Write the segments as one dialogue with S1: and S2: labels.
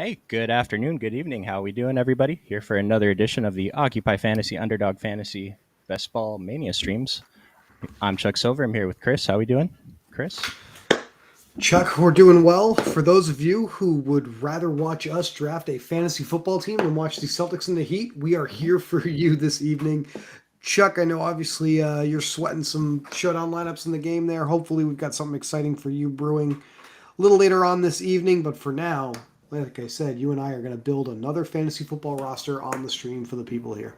S1: Hey, good afternoon, good evening. How are we doing, everybody? Here for another edition of the Occupy Fantasy Underdog Fantasy Best Ball Mania streams. I'm Chuck Silver. I'm here with Chris. How are we doing, Chris?
S2: Chuck, we're doing well. For those of you who would rather watch us draft a fantasy football team than watch the Celtics in the Heat, we are
S1: Mhm.
S2: here for you this evening. Chuck, I know obviously you're sweating some showdown lineups in the game there. Hopefully, we've got something exciting for you brewing a little later on this evening. But for now, like I said, you and I are going to build another fantasy football roster on the stream for the people here.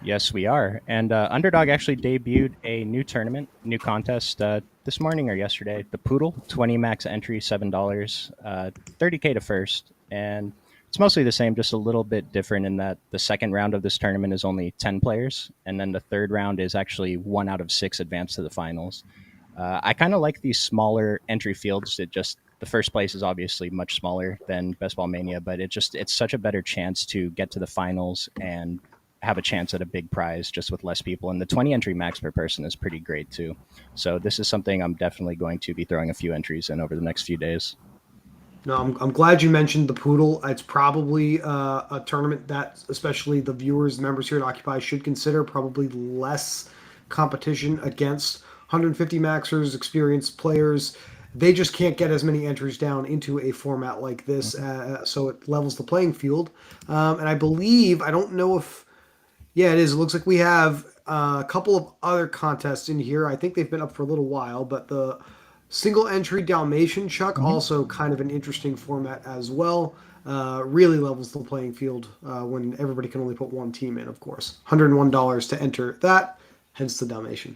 S1: Yes, we are. And Underdog actually debuted a new tournament, new contest this morning or yesterday. The Poodle, 20 max entry, $7, 30K to first. And it's mostly the same, just a little bit different in that the second round of this tournament is only 10 players. And then the third round is actually 1 out of 6 advance to the finals. I kind of like these smaller entry fields. It just the first place is obviously much smaller than Best Ball Mania, but it's such a better chance to get to the finals and have a chance at a big prize just with less people. And the 20 entry max per person is pretty great too. So this is something I'm definitely going to be throwing a few entries in over the next few days.
S2: No, I'm glad you mentioned the Poodle. It's probably a tournament that, especially the viewers, members here at Occupy, should consider. Probably less competition against 150 maxers, experienced players. They just can't get as many entries down into a format like this,
S1: Mhm.
S2: so it levels the playing field. And I believe, I don't know if, yeah, it is. It looks like we have a couple of other contests in here. I think they've been up for a little while, but the single entry Dalmatian Chuck,
S1: Mhm.
S2: also kind of an interesting format as well. Really levels the playing field when everybody can only put one team in, of course. $101 to enter that, hence the Dalmatian.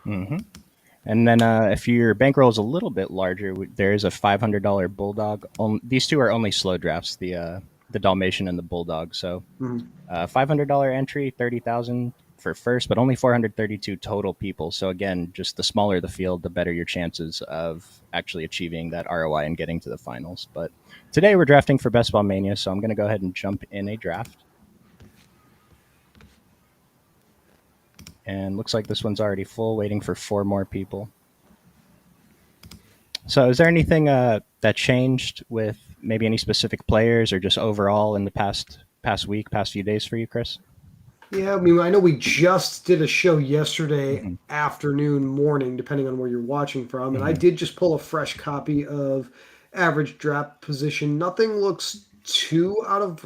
S1: Mhm. And then if your bankroll is a little bit larger, there is a $500 bulldog. These two are only slow drafts, the Dalmatian and the bulldog. So
S2: Mhm.
S1: $500 entry, 30,000 for first, but only 432 total people. So again, just the smaller the field, the better your chances of actually achieving that ROI and getting to the finals. But today we're drafting for Best Ball Mania, so I'm going to go ahead and jump in a draft. And looks like this one's already full, waiting for 4 more people. So, is there anything that changed with maybe any specific players or just overall in the past week, past few days for you, Chris?
S2: Yeah, I mean, I know we just did a show yesterday
S1: Mm-hmm.
S2: afternoon, morning, depending on where you're watching from, and I
S1: Mm-hmm.
S2: did just pull a fresh copy of average draft position. Nothing looks too out of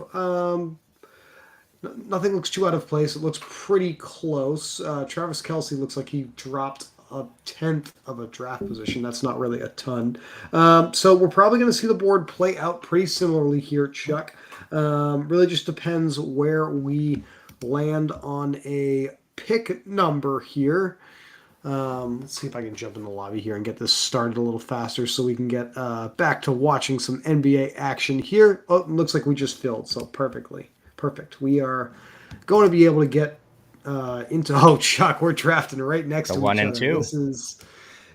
S2: place. It looks pretty close. Travis Kelsey looks like he dropped a tenth of a draft position. That's not really a ton. So we're probably going to see the board play out pretty similarly here, Chuck. Really just depends where we land on a pick number here. Let's see if I can jump in the lobby here and get this started a little faster so we can get back to watching some NBA action here. Oh, it looks like we just filled, so perfectly. Perfect. We are going to be able to get into. Oh, Chuck, we're drafting right next
S1: The
S2: to
S1: one
S2: each
S1: and
S2: other.
S1: two.
S2: This is
S1: All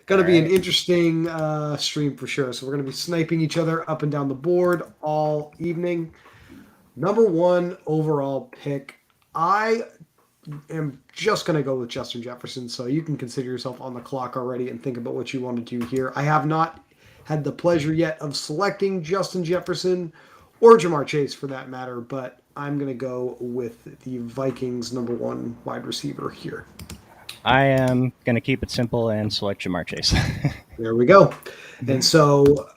S2: going to be an
S1: right.
S2: interesting stream for sure. So we're going to be sniping each other up and down the board all evening. Number one overall pick. I am just going to go with Justin Jefferson. So you can consider yourself on the clock already and think about what you want to do here. I have not had the pleasure yet of selecting Justin Jefferson or Jamar Chase for that matter, but I'm going to go with the Vikings number one wide receiver here.
S1: I am going to keep it simple and select Jamar Chase.
S2: There we go. And
S1: Mhm.
S2: so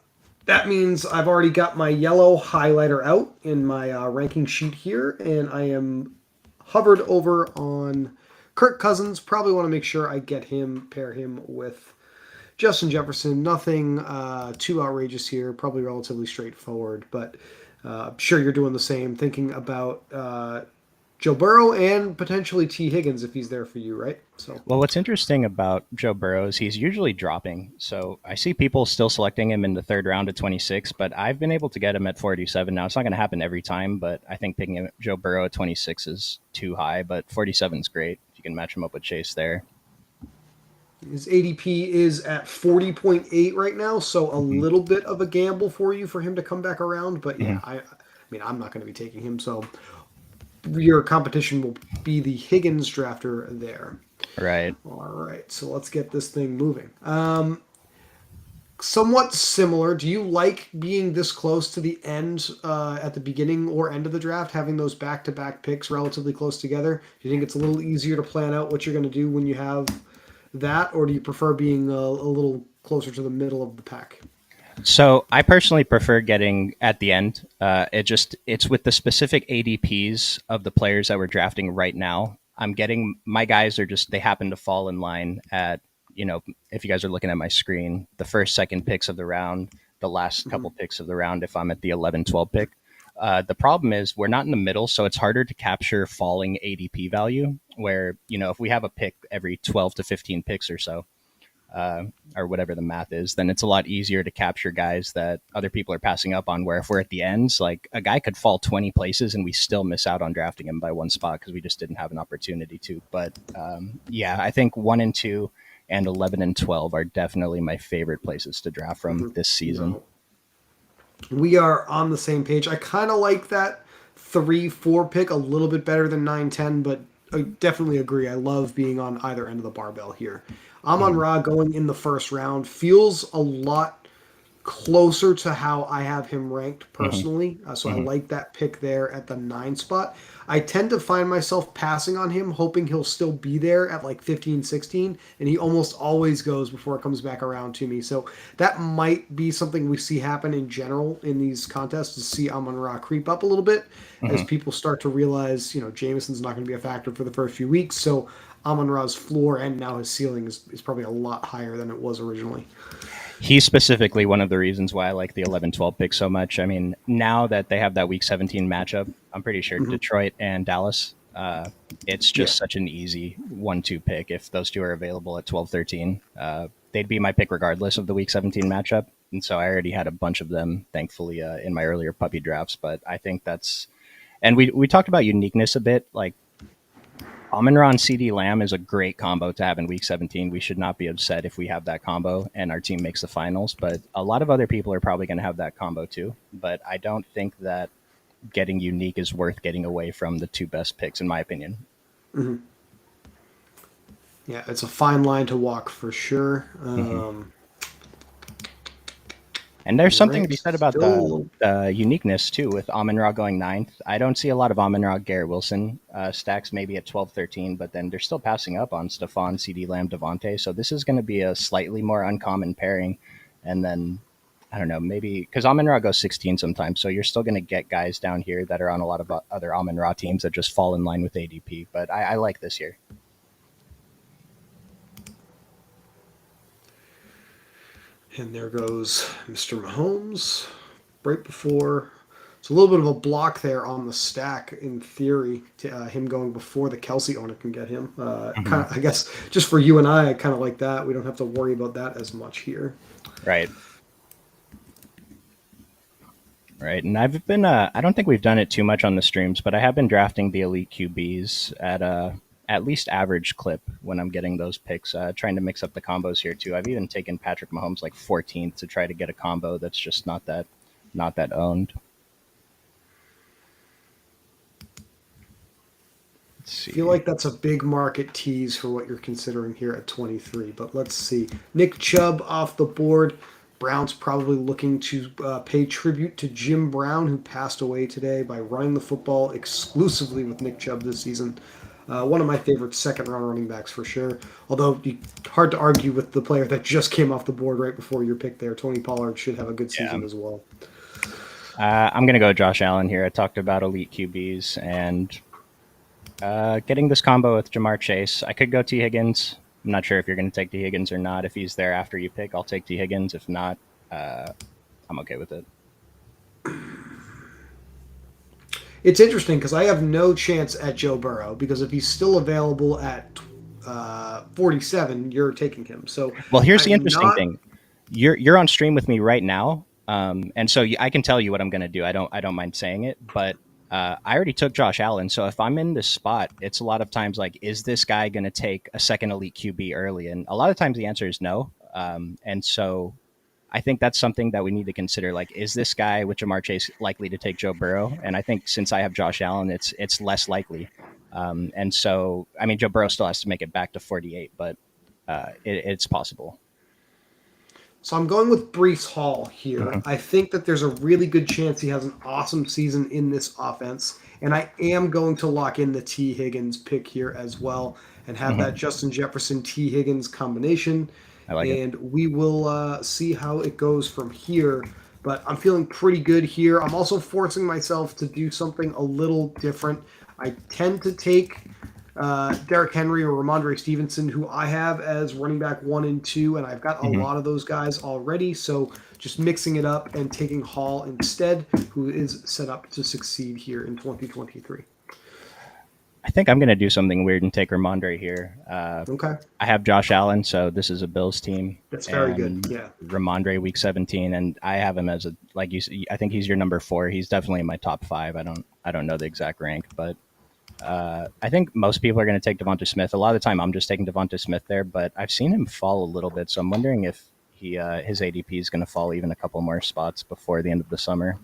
S2: that means I've already got my yellow highlighter out in my ranking sheet here, and I am hovered over on Kirk Cousins. Probably want to make sure I pair him with Justin Jefferson. Nothing too outrageous here. Probably relatively straightforward, but I'm sure you're doing the same. Thinking about Joe Burrow and potentially T. Higgins if he's there for you, right? So
S1: Well, what's interesting about Joe Burrow is he's usually dropping. So I see people still selecting him in the third round at 26, but I've been able to get him at 47. Now, it's not going to happen every time, but I think picking Joe Burrow at 26 is too high, but 47 is great. If you can match him up with Chase there.
S2: his ADP is at 40.8 right now, so a
S1: Hmm.
S2: little bit of a gamble for you for him to come back around. But
S1: Hmm.
S2: yeah, I mean, I'm not going to be taking him. So your competition will be the Higgins drafter there.
S1: Right.
S2: All right, so let's get this thing moving. Somewhat similar. Do you like being this close to the end, at the beginning or end of the draft, having those back-to-back picks relatively close together? Do you think it's a little easier to plan out what you're going to do when you have that, or do you prefer being a little closer to the middle of the pack?
S1: So I personally prefer getting at the end. It's with the specific ADPs of the players that we're drafting right now. I'm getting my guys are just they happen to fall in line at, if you guys are looking at my screen, the first, second picks of the round, the last
S2: Mm-hmm.
S1: couple picks of the round. If I'm at the 11, 12 pick, the problem is we're not in the middle, so it's harder to capture falling ADP value. Where if we have a pick every 12 to 15 picks or so, uh, or whatever the math is, then it's a lot easier to capture guys that other people are passing up on. Where if we're at the ends, like a guy could fall 20 places and we still miss out on drafting him by one spot because we just didn't have an opportunity to. But yeah, I think 1 and 2 and 11 and 12 are definitely my favorite places to draft from
S2: Mm-hmm.
S1: this season.
S2: No, we are on the same page. I kind of like that 3-4 pick a little bit better than 9-10, but I definitely agree. I love being on either end of the barbell here. Amon
S1: Mhm.
S2: Ra going in the first round feels a lot closer to how I have him ranked
S1: Mhm.
S2: personally. So I
S1: Mhm.
S2: like that pick there at the 9 spot. I tend to find myself passing on him, hoping he'll still be there at like 15, 16, and he almost always goes before it comes back around to me. So that might be something we see happen in general in these contests, to see Amon Ra creep up a little bit as
S1: Mhm.
S2: people start to realize, Jameson's not going to be a factor for the first few weeks. So Amon Ra's floor and now his ceiling is probably a lot higher than it was originally.
S1: He's specifically one of the reasons why I like the 11, 12 pick so much. I mean, now that they have that week 17 matchup, I'm pretty sure
S2: Mm-hmm.
S1: Detroit and Dallas, it's
S2: Yeah.
S1: just such an easy 1-2 pick. If those two are available at 12, 13, they'd be my pick regardless of the week 17 matchup. And so I already had a bunch of them, thankfully, in my earlier puppy drafts. But I think and we talked about uniqueness a bit. Like Amon-Ra and CD Lamb is a great combo to have in Week 17. We should not be upset if we have that combo and our team makes the finals. But a lot of other people are probably going to have that combo too. But I don't think that getting unique is worth getting away from the two best picks, in my opinion.
S2: Mm-hmm. Yeah, it's a fine line to walk for sure.
S1: Hmm. And there's something to be
S2: Ranked
S1: said about
S2: still.
S1: the uniqueness too with Amon Ra going ninth. I don't see a lot of Amon Ra Garrett Wilson stacks maybe at 12, 13, but then they're still passing up on Stephon, CD Lamb, Devontae. So this is going to be a slightly more uncommon pairing. And then I don't know, maybe because Amon Ra goes 16 sometimes. So you're still going to get guys down here that are on a lot of other Amon Ra teams that just fall in line with ADP. But I like this year.
S2: And there goes Mr. Mahomes right before. It's a little bit of a block there on the stack in theory, to him going before the Kelsey owner can get him.
S1: Hmm.
S2: Kind of, I guess, just for you and I kind of like that. We don't have to worry about that as much here.
S1: Right. Right. And I've been, I don't think we've done it too much on the streams, but I have been drafting the elite QBs at at least average clip when I'm getting those picks, trying to mix up the combos here too. I've even taken Patrick Mahomes like 14th to try to get a combo that's just not that owned. Let's
S2: I feel
S1: see.
S2: like that's a big market tease for what you're considering here at 23. But let's see. Nick Chubb off the board. Brown's probably looking to pay tribute to Jim Brown, who passed away today, by running the football exclusively with Nick Chubb this season. One of my favorite second round running backs for sure. Although hard to argue with the player that just came off the board right before your pick there. Tony Pollard should have a good
S1: Yeah.
S2: season as well.
S1: I'm gonna go Josh Allen here. I talked about elite QBs and getting this combo with Jamar Chase. I could go T Higgins. I'm not sure if you're going to take T Higgins or not. If he's there after you pick, I'll take T Higgins. If not, uh, I'm okay with it.
S2: It's interesting because I have no chance at Joe Burrow, because if he's still available at 47, you're taking him. So
S1: Well, here's the
S2: I'm
S1: interesting
S2: not.
S1: thing. You're on stream with me right now, and so I can tell you what I'm going to do. I don't mind saying it, but I already took Josh Allen. So if I'm in this spot, it's a lot of times like, is this guy going to take a second elite QB early? And a lot of times the answer is no. And so I think that's something that we need to consider. Like, is this guy with Jamar Chase likely to take Joe Burrow? And I think since I have Josh Allen, it's less likely. And so, I mean, Joe Burrow still has to make it back to 48, but it's possible.
S2: So I'm going with Brees Hall here.
S1: Hmm.
S2: I think that there's a really good chance he has an awesome season in this offense. And I am going to lock in the T. Higgins pick here as well and have that
S1: Hmm.
S2: Justin Jefferson T. Higgins combination.
S1: I like it.
S2: And we will see how it goes from here. But I'm feeling pretty good here. I'm also forcing myself to do something a little different. I tend to take Derrick Henry or Ramondre Stevenson, who I have as running back 1 and 2, and I've got a
S1: Hmm.
S2: lot of those guys already. So just mixing it up and taking Hall instead, who is set up to succeed here in 2023.
S1: I think I'm going to do something weird and take Ramondre here.
S2: Okay,
S1: I have Josh Allen, so this is a Bills team,
S2: that's very good.
S1: and
S2: Yeah.
S1: Ramondre week 17, and I have him as a like you. I think he's your number 4. He's definitely in my top 5. I don't know the exact rank, but I think most people are going to take Devonta Smith. A lot of the time, I'm just taking Devonta Smith there, but I've seen him fall a little bit, so I'm wondering if his ADP is going to fall even a couple more spots before the end of the summer.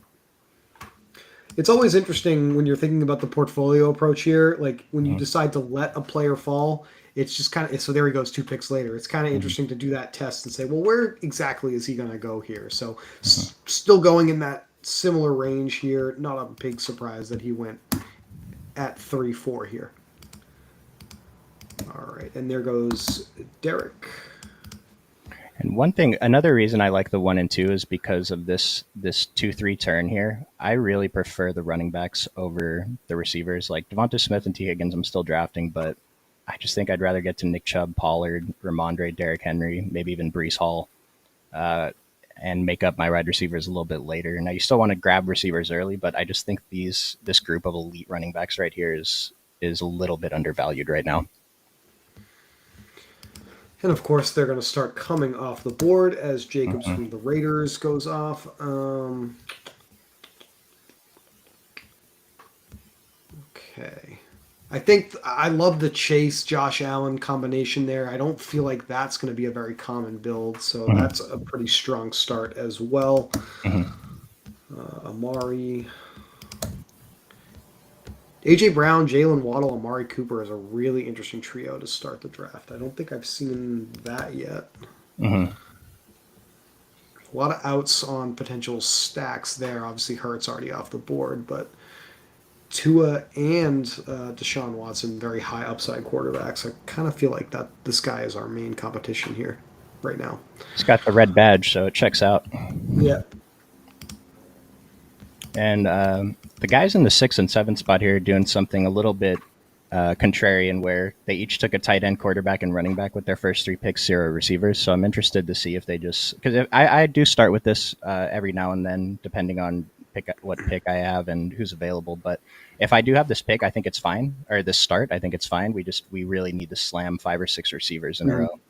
S2: It's always interesting when you're thinking about the portfolio approach here. Like when you
S1: Hmm.
S2: decide to let a player fall, it's just kind of so there he goes 2 picks later. It's kind of
S1: Hmm.
S2: interesting to do that test and say, well, where exactly is he going to go here? So
S1: Hmm.
S2: still going in that similar range here. Not a big surprise that he went at 3-4 here. All right, and there goes Derek.
S1: And one thing, another reason I like the 1 and 2 is because of this 2-3 turn here. I really prefer the running backs over the receivers. Like Devonta Smith and T Higgins, I'm still drafting, but I just think I'd rather get to Nick Chubb, Pollard, Ramondre, Derrick Henry, maybe even Brees Hall, uh, and make up my wide receivers a little bit later. Now you still want to grab receivers early, but I just think this group of elite running backs right here is a little bit undervalued right now.
S2: And of course, they're going to start coming off the board as Jacobs
S1: Hmm.
S2: from the Raiders goes off. Okay. I think I love the Chase Josh Allen combination there. I don't feel like that's going to be a very common build, so
S1: Hmm.
S2: that's a pretty strong start as well.
S1: Hmm.
S2: Amari, AJ Brown, Jalen Waddle, Amari Cooper is a really interesting trio to start the draft. I don't think I've seen that yet.
S1: Hmm.
S2: A lot of outs on potential stacks there. Obviously, Hurts already off the board, but Tua and Deshaun Watson, very high upside quarterbacks. I kind of feel like that this guy is our main competition here right now.
S1: He's got the red badge, so it checks out.
S2: Yeah.
S1: And the guys in the 6 and 7 spot here are doing something a little bit contrarian, where they each took a tight end, quarterback, and running back with their first 3 picks, 0 receivers. So I'm interested to see if they just because I do start with this every now and then, depending on what pick I have and who's available. But if I do have this pick, I think it's fine, or this start, I think it's fine. We really need to slam 5 or 6 receivers in a
S2: Mhm.
S1: row.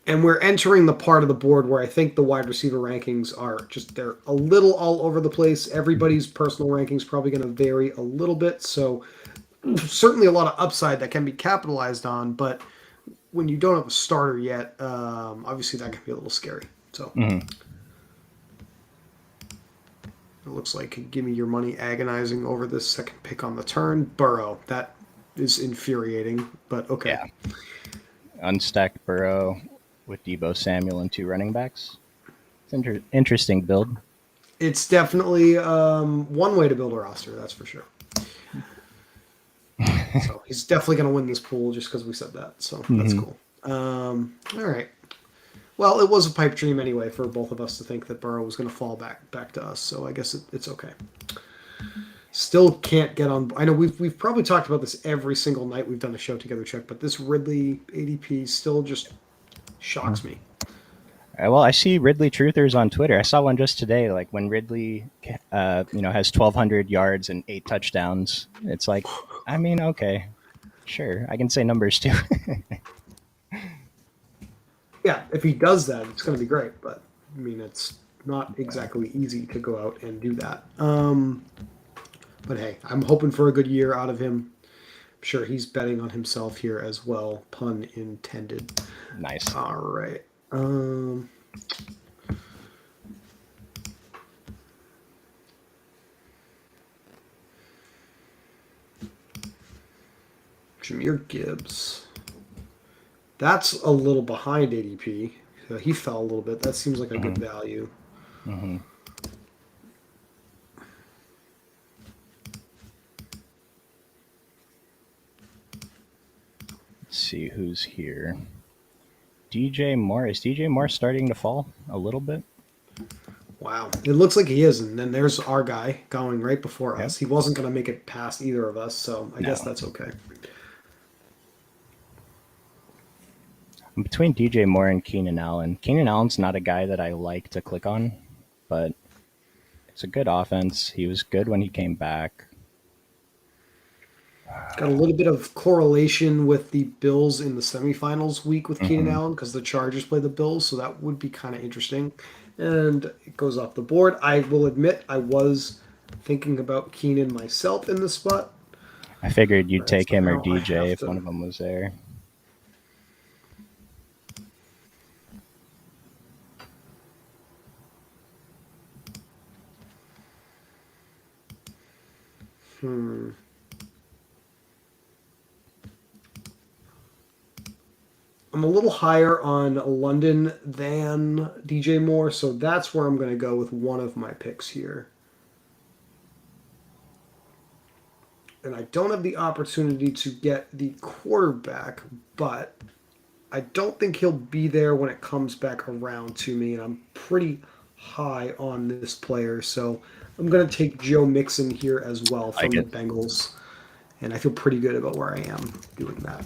S2: And we're entering the part of the board where I think the wide receiver rankings are just they're a little all over the place. Everybody's personal rankings probably going to vary a little bit. So certainly a lot of upside that can be capitalized on, but when you don't have a starter yet, obviously that can be a little scary. So
S1: Hmm.
S2: it looks like give me your money agonizing over this second pick on the turn. Burrow. That is infuriating, but okay.
S1: Yeah, unstacked Burrow with Debo Samuel and 2 running backs. It's interesting build.
S2: It's definitely one way to build a roster, that's for sure. So he's definitely going to win this pool just because we said that. So that's
S1: Hmm.
S2: cool. All right. Well, it was a pipe dream anyway for both of us to think that Burrow was going to fall back to us. So I guess it's okay. Still can't get on. I know we've probably talked about this every single night we've done a show together, Chuck. But this Ridley ADP still just shocks me.
S1: Well, I see Ridley truthers on Twitter. I saw one just today. Like when Ridley, has 1,200 yards and 8 touchdowns. It's like, I mean, okay, sure, I can say numbers too.
S2: Yeah, if he does that, it's going to be great. But I mean, it's not exactly easy to go out and do that. But hey, I'm hoping for a good year out of him. I'm sure he's betting on himself here as well. Pun intended.
S1: Nice.
S2: All right. Um, Jameer Gibbs. That's a little behind ADP. He fell a little bit. That seems like a good
S1: Hmm.
S2: value.
S1: Hmm. Let's see who's here. DJ Moore. Is DJ Moore starting to fall a little bit?
S2: Wow. It looks like he is. And then there's our guy going right before
S1: Yep.
S2: us. He wasn't going to make it past either of us, so I guess
S1: No.
S2: that's okay.
S1: I'm between DJ Moore and Keenan Allen. Keenan Allen's not a guy that I like to click on, but it's a good offense. He was good when he came back.
S2: Got a little bit of correlation with the Bills in the semifinals week with Keenan
S1: Hmm.
S2: Allen because the Chargers play the Bills, so that would be kind of interesting. And it goes off the board. I will admit I was thinking about Keenan myself in the spot.
S1: I figured you'd
S2: Right,
S1: take
S2: so
S1: him or
S2: now I
S1: DJ
S2: have
S1: if one
S2: to.
S1: of them was there.
S2: Hmm. I'm a little higher on London than DJ Moore, so that's where I'm going to go with one of my picks here. And I don't have the opportunity to get the quarterback, but I don't think he'll be there when it comes back around to me, and I'm pretty high on this player, so I'm going to take Joe Mixon here as well
S1: Like
S2: from the
S1: it.
S2: Bengals, and I feel pretty good about where I am doing that.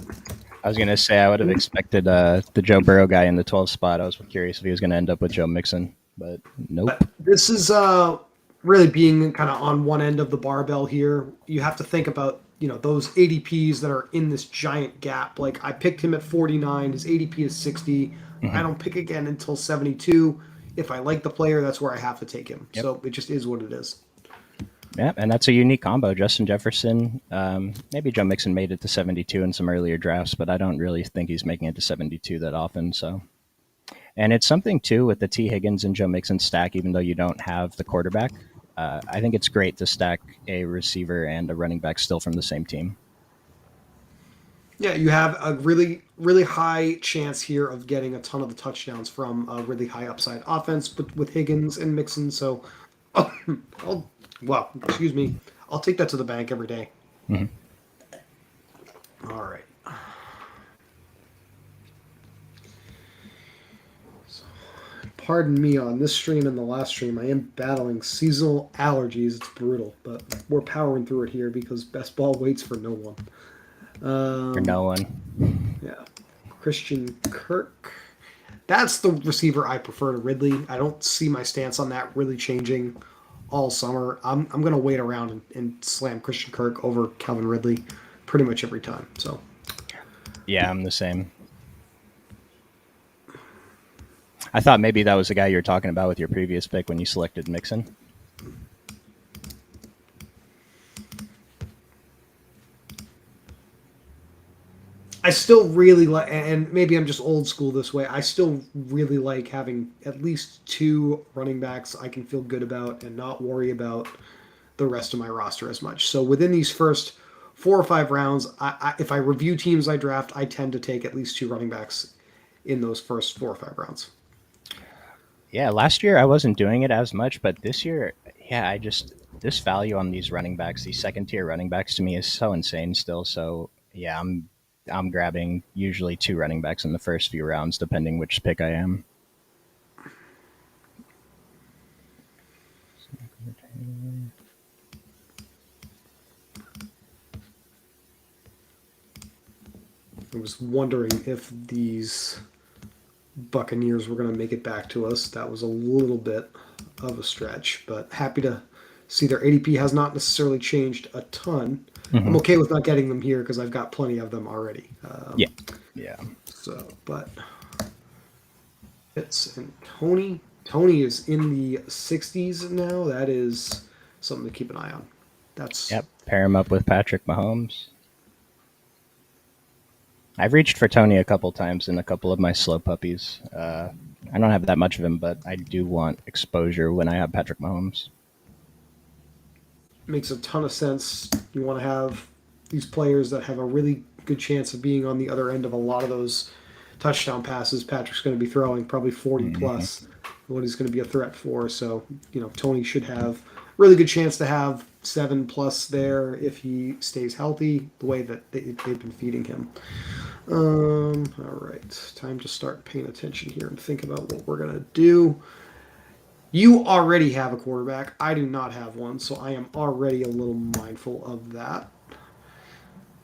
S1: I was gonna say I would have expected the Joe Burrow guy in the 12th spot. I was curious if he was gonna end up with Joe Mixon, but nope.
S2: But this is really being kind of on one end of the barbell here. You have to think about those ADPs that are in this giant gap. Like I picked him at 49, his ADP is 60. I
S1: Hmm.
S2: don't pick again until 72. If I like the player, that's where I have to take him.
S1: Yep.
S2: So it just is what it is.
S1: Yeah, and that's a unique combo. Justin Jefferson, maybe Joe Mixon made it to 72 in some earlier drafts, but I don't really think he's making it to 72 that often. So, and it's something too with the T Higgins and Joe Mixon stack. Even though you don't have the quarterback, I think it's great to stack a receiver and a running back still from the same team.
S2: Yeah, you have a really, really high chance here of getting a ton of the touchdowns from a really high upside offense, but with Higgins and Mixon. So, I'll, well, excuse me, I'll take that to the bank every day.
S1: Hmm.
S2: All right. Pardon me on this stream and the last stream. I am battling seasonal allergies. It's brutal, but we're powering through it here because best ball waits for no one.
S1: For
S2: Um,
S1: no one.
S2: yeah. Christian Kirk. That's the receiver I prefer to Ridley. I don't see my stance on that really changing all summer. I'm going to wait around and slam Christian Kirk over Calvin Ridley pretty much every time. So,
S1: Yeah, I'm the same. I thought maybe that was the guy you were talking about with your previous pick when you selected Mixon.
S2: I still really like, and maybe I'm just old school this way. I still really like having at least two running backs I can feel good about and not worry about the rest of my roster as much. So within these first 4 or 5 rounds, if I review teams I draft, I tend to take at least two running backs in those first 4 or 5 rounds.
S1: Yeah, last year I wasn't doing it as much, but this year, yeah, I just this value on these running backs, these second tier running backs, to me is so insane still. So yeah, I'm grabbing usually two running backs in the first few rounds, depending which pick I am.
S2: I was wondering if these Buccaneers were going to make it back to us. That was a little bit of a stretch, but happy to see their ADP has not necessarily changed a ton. I'm
S1: Hmm.
S2: okay with not getting them here because I've got plenty of them already.
S1: Yeah, yeah.
S2: But Pitts and Tony. Tony is in the 60s now. That is something to keep an eye on. That's
S1: Yep. Pair him up with Patrick Mahomes. I've reached for Tony a couple times in a couple of my slow puppies. I don't have that much of him, but I do want exposure when I have Patrick Mahomes.
S2: makes a ton of sense. You want to have these players that have a really good chance of being on the other end of a lot of those touchdown passes Patrick's going to be throwing, probably 40
S1: Hmm.
S2: plus what he's going to be a threat for. So, Tony should have really good chance to have 7 plus there if he stays healthy the way that they've been feeding him. All right, time to start paying attention here and think about what we're going to do. You already have a quarterback. I do not have one, so I am already a little mindful of that.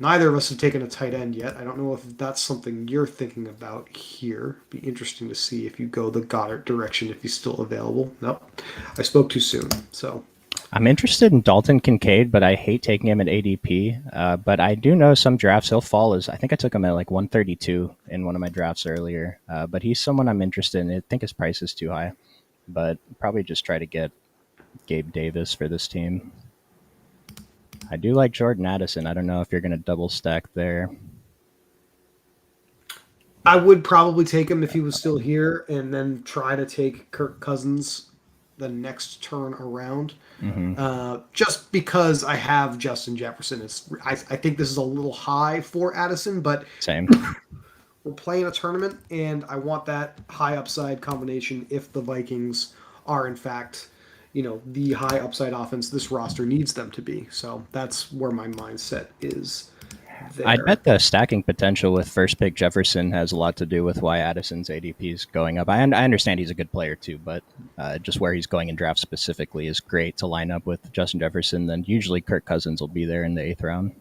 S2: Neither of us have taken a tight end yet. I don't know if that's something you're thinking about here. Be interesting to see if you go the Goddard direction if he's still available. Nope. I spoke too soon. So
S1: I'm interested in Dalton Kincaid, but I hate taking him at ADP. But I do know some drafts he'll fall as I think I took him at like 132 in one of my drafts earlier. But he's someone I'm interested in. I think his price is too high, but probably just try to get Gabe Davis for this team. I do like Jordan Addison. I don't know if you're going to double stack there.
S2: I would probably take him if he was still here and then try to take Kirk Cousins the next turn around.
S1: Hmm.
S2: Just because I have Justin Jefferson. I think this is a little high for Addison, but
S1: Same.
S2: we're playing a tournament, and I want that high upside combination if the Vikings are in fact, the high upside offense this roster needs them to be. So that's where my mindset is
S1: I'd
S2: there.
S1: bet the stacking potential with first pick Jefferson has a lot to do with why Addison's ADP is going up. I understand he's a good player too, but just where he's going in draft specifically is great to line up with Justin Jefferson. Then usually Kirk Cousins will be there in the eighth round.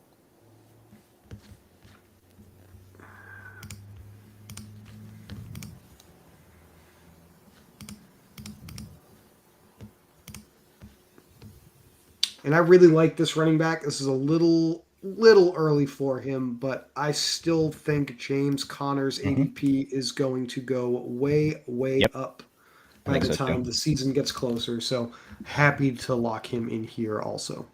S2: And I really like this running back. This is a little early for him, but I still think James Conner's
S1: Hmm.
S2: ADP is going to go way
S1: Yep,
S2: up
S1: I
S2: by
S1: think
S2: the
S1: so
S2: time
S1: too.
S2: the season gets closer. So happy to lock him in here also.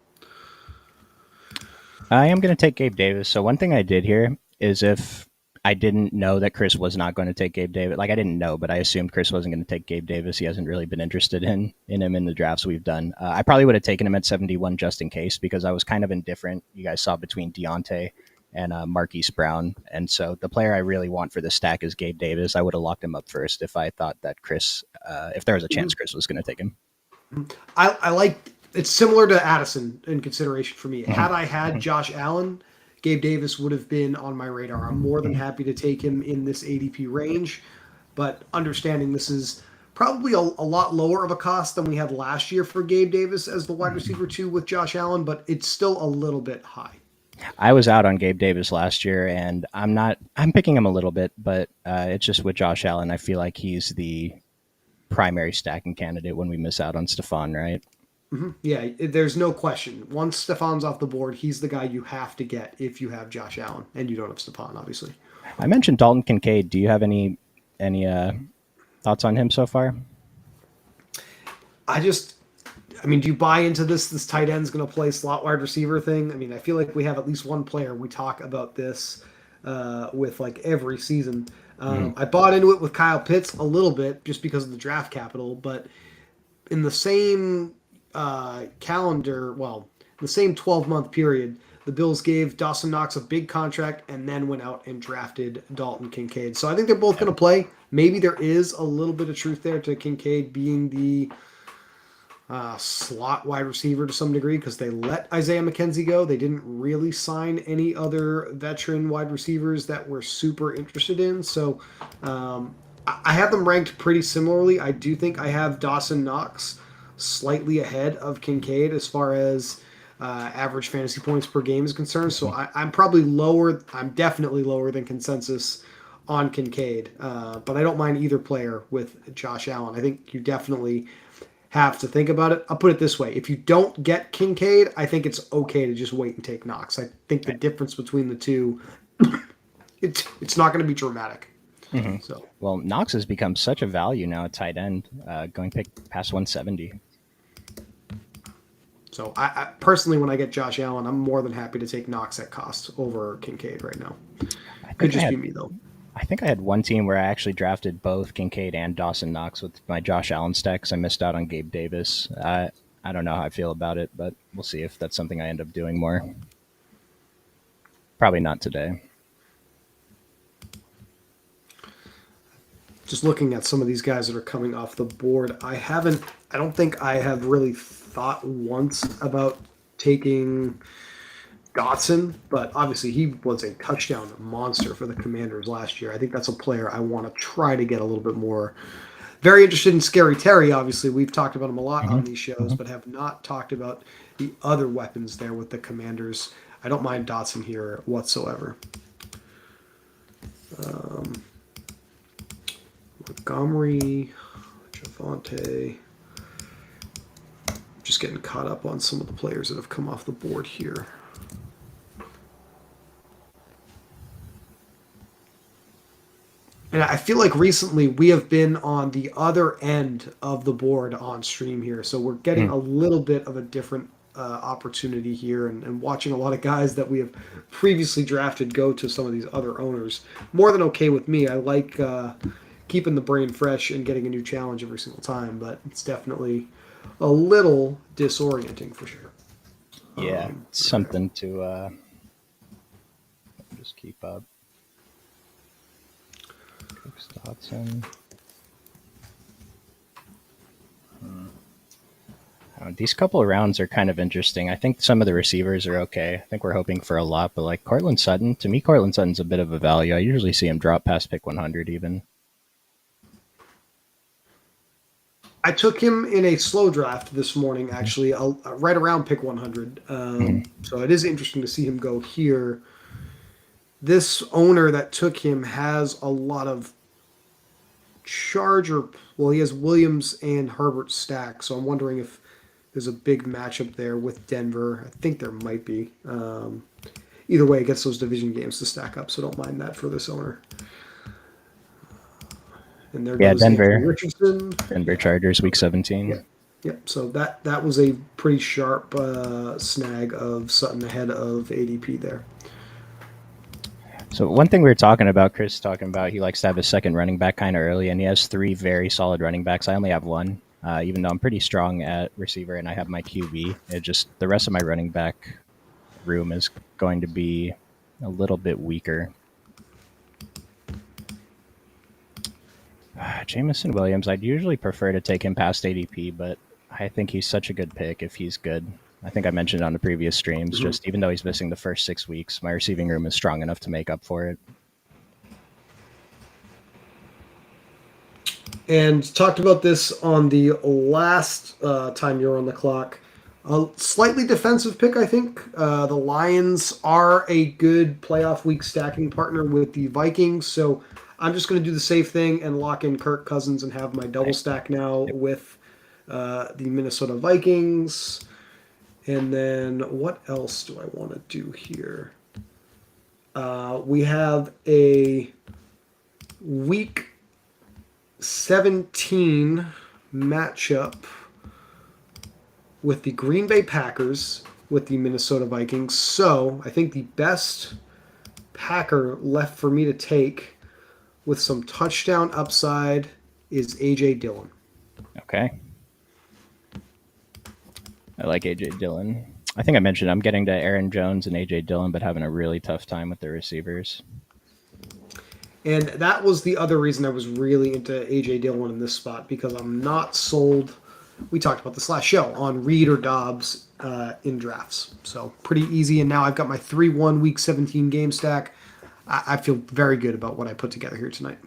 S1: I am going to take Gabe Davis. So one thing I did here is if I didn't know that Chris was not going to take Gabe Davis, like I didn't know, but I assumed Chris wasn't going to take Gabe Davis. He hasn't really been interested in him in the drafts we've done. I probably would have taken him at 71 just in case because I was kind of indifferent. You guys saw between Deontay and Marquise Brown, and so the player I really want for this stack is Gabe Davis. I would have locked him up first if I thought that Chris, if there was a chance
S2: Mhm.
S1: Chris was going to take him.
S2: I like it's similar to Addison in consideration for me.
S1: Hmm.
S2: Had I had Josh Allen, Gabe Davis would have been on my radar. I'm more than happy to take him in this ADP range, but understanding this is probably a lot lower of a cost than we had last year for Gabe Davis as the wide receiver two with Josh Allen, but it's still a little bit high.
S1: I was out on Gabe Davis last year, and I'm not. I'm picking him a little bit, but it's just with Josh Allen. I feel like he's the primary stacking candidate when we miss out on Stefan, right?
S2: Yeah, there's no question. Once Stefan's off the board, he's the guy you have to get if you have Josh Allen and you don't have Stefan, obviously.
S1: I mentioned Dalton Kincaid. Do you have any thoughts on him so far?
S2: I just I mean, do you buy into this tight end's going to play slot wide receiver thing? I mean, I feel like we have at least one player. We talk about this with like every season.
S1: Mm-hmm.
S2: I bought into it with Kyle Pitts a little bit just because of the draft capital, but in the same the same 12-month period, the Bills gave Dawson Knox a big contract and then went out and drafted Dalton Kincaid. So I think they're both
S1: Yep.
S2: going to play. Maybe there is a little bit of truth there to Kincaid being the slot wide receiver to some degree because they let Isaiah McKenzie go. They didn't really sign any other veteran wide receivers that we're super interested in. So I have them ranked pretty similarly. I do think I have Dawson Knox slightly ahead of Kincaid as far as average fantasy points per game is concerned. So I'm probably lower. I'm definitely lower than consensus on Kincaid, but I don't mind either player with Josh Allen. I think you definitely have to think about it. I'll put it this way: if you don't get Kincaid, I think it's okay to just wait and take Knox. I think the difference between the two, it's not going to be dramatic.
S1: Mm-hmm.
S2: So,
S1: Well, Knox has become such a value now at tight end, going pick past 170.
S2: I personally, when I get Josh Allen, I'm more than happy to take Knox at cost over Kincaid right now.
S1: I
S2: Could
S1: think I
S2: just be
S1: had
S2: me though.
S1: I think I had one team where I actually drafted both Kincaid and Dawson Knox with my Josh Allen stacks. I missed out on Gabe Davis. I don't know how I feel about it, but we'll see if that's something I end up doing more. Probably not today.
S2: just looking at some of these guys that are coming off the board, I don't think I have really thought once about taking Dotson, but obviously he was a touchdown monster for the Commanders last year. I think that's a player I want to try to get a little bit more. Very interested in Scary Terry, obviously. We've talked about him a lot
S1: Hmm.
S2: on these shows,
S1: Hmm.
S2: but have not talked about the other weapons there with the Commanders. I don't mind Dotson here whatsoever. Um, Montgomery, Javante. Just getting caught up on some of the players that have come off the board here. And I feel like recently we have been on the other end of the board on stream here. So we're getting a little bit of a different opportunity here and watching a lot of guys that we have previously drafted go to some of these other owners. More than okay with me. I like keeping the brain fresh and getting a new challenge every single time, but it's definitely a little disorienting for sure.
S1: Yeah,
S2: Okay.
S1: something to just keep up. Cooks Dotson. These couple of rounds are kind of interesting. I think some of the receivers are okay. I think we're hoping for a lot, but like Cortland Sutton, to me, Cortland Sutton's a bit of a value. I usually see him drop past pick 100 even.
S2: I took him in a slow draft this morning,
S1: Mhm.
S2: actually, right around pick 100.
S1: Mhm.
S2: So it is interesting to see him go here. This owner that took him has a lot of Charger. Well, he has Williams and Herbert stack, so I'm wondering if there's a big matchup there with Denver. I think there might be. Either way, it gets those division games to stack up, so don't mind that for this owner. And there
S1: Yeah,
S2: goes Anthony
S1: Denver.
S2: Richardson.
S1: Denver
S2: Yeah.
S1: Chargers, week
S2: Yeah.
S1: 17.
S2: Yep. So that was a pretty sharp snag of Sutton ahead of ADP there.
S1: So one thing we were talking about, Chris talking about, he likes to have his second running back kind of early, and he has three very solid running backs. I only have one, even though I'm pretty strong at receiver and I have my QB. It just the rest of my running back room is going to be a little bit weaker. Jamison Williams, I'd usually prefer to take him past ADP, but I think he's such a good pick if he's good. I think I mentioned on the previous streams,
S2: Mm-hmm.
S1: just even though he's missing the first 6 weeks, my receiving room is strong enough to make up for it.
S2: And talked about this on the last time you were on the clock. A slightly defensive pick, I think. The Lions are a good playoff week stacking partner with the Vikings, so I'm just going to do the safe thing and lock in Kirk Cousins and have my double
S1: Like,
S2: stack now
S1: yep.
S2: with the Minnesota Vikings. And then what else do I want to do here? We have a week 17 matchup with the Green Bay Packers with the Minnesota Vikings. So I think the best Packer left for me to take with some touchdown upside is AJ Dillon.
S1: Okay. I like AJ Dillon. I think I mentioned I'm getting to Aaron Jones and AJ Dillon, but having a really tough time with the receivers.
S2: And that was the other reason I was really into AJ Dillon in this spot because I'm not sold. We talked about this last show on Reed or Dobbs in drafts. So pretty easy. And now I've got my 3-1 week 17 game stack. I feel very good about what I put together here tonight.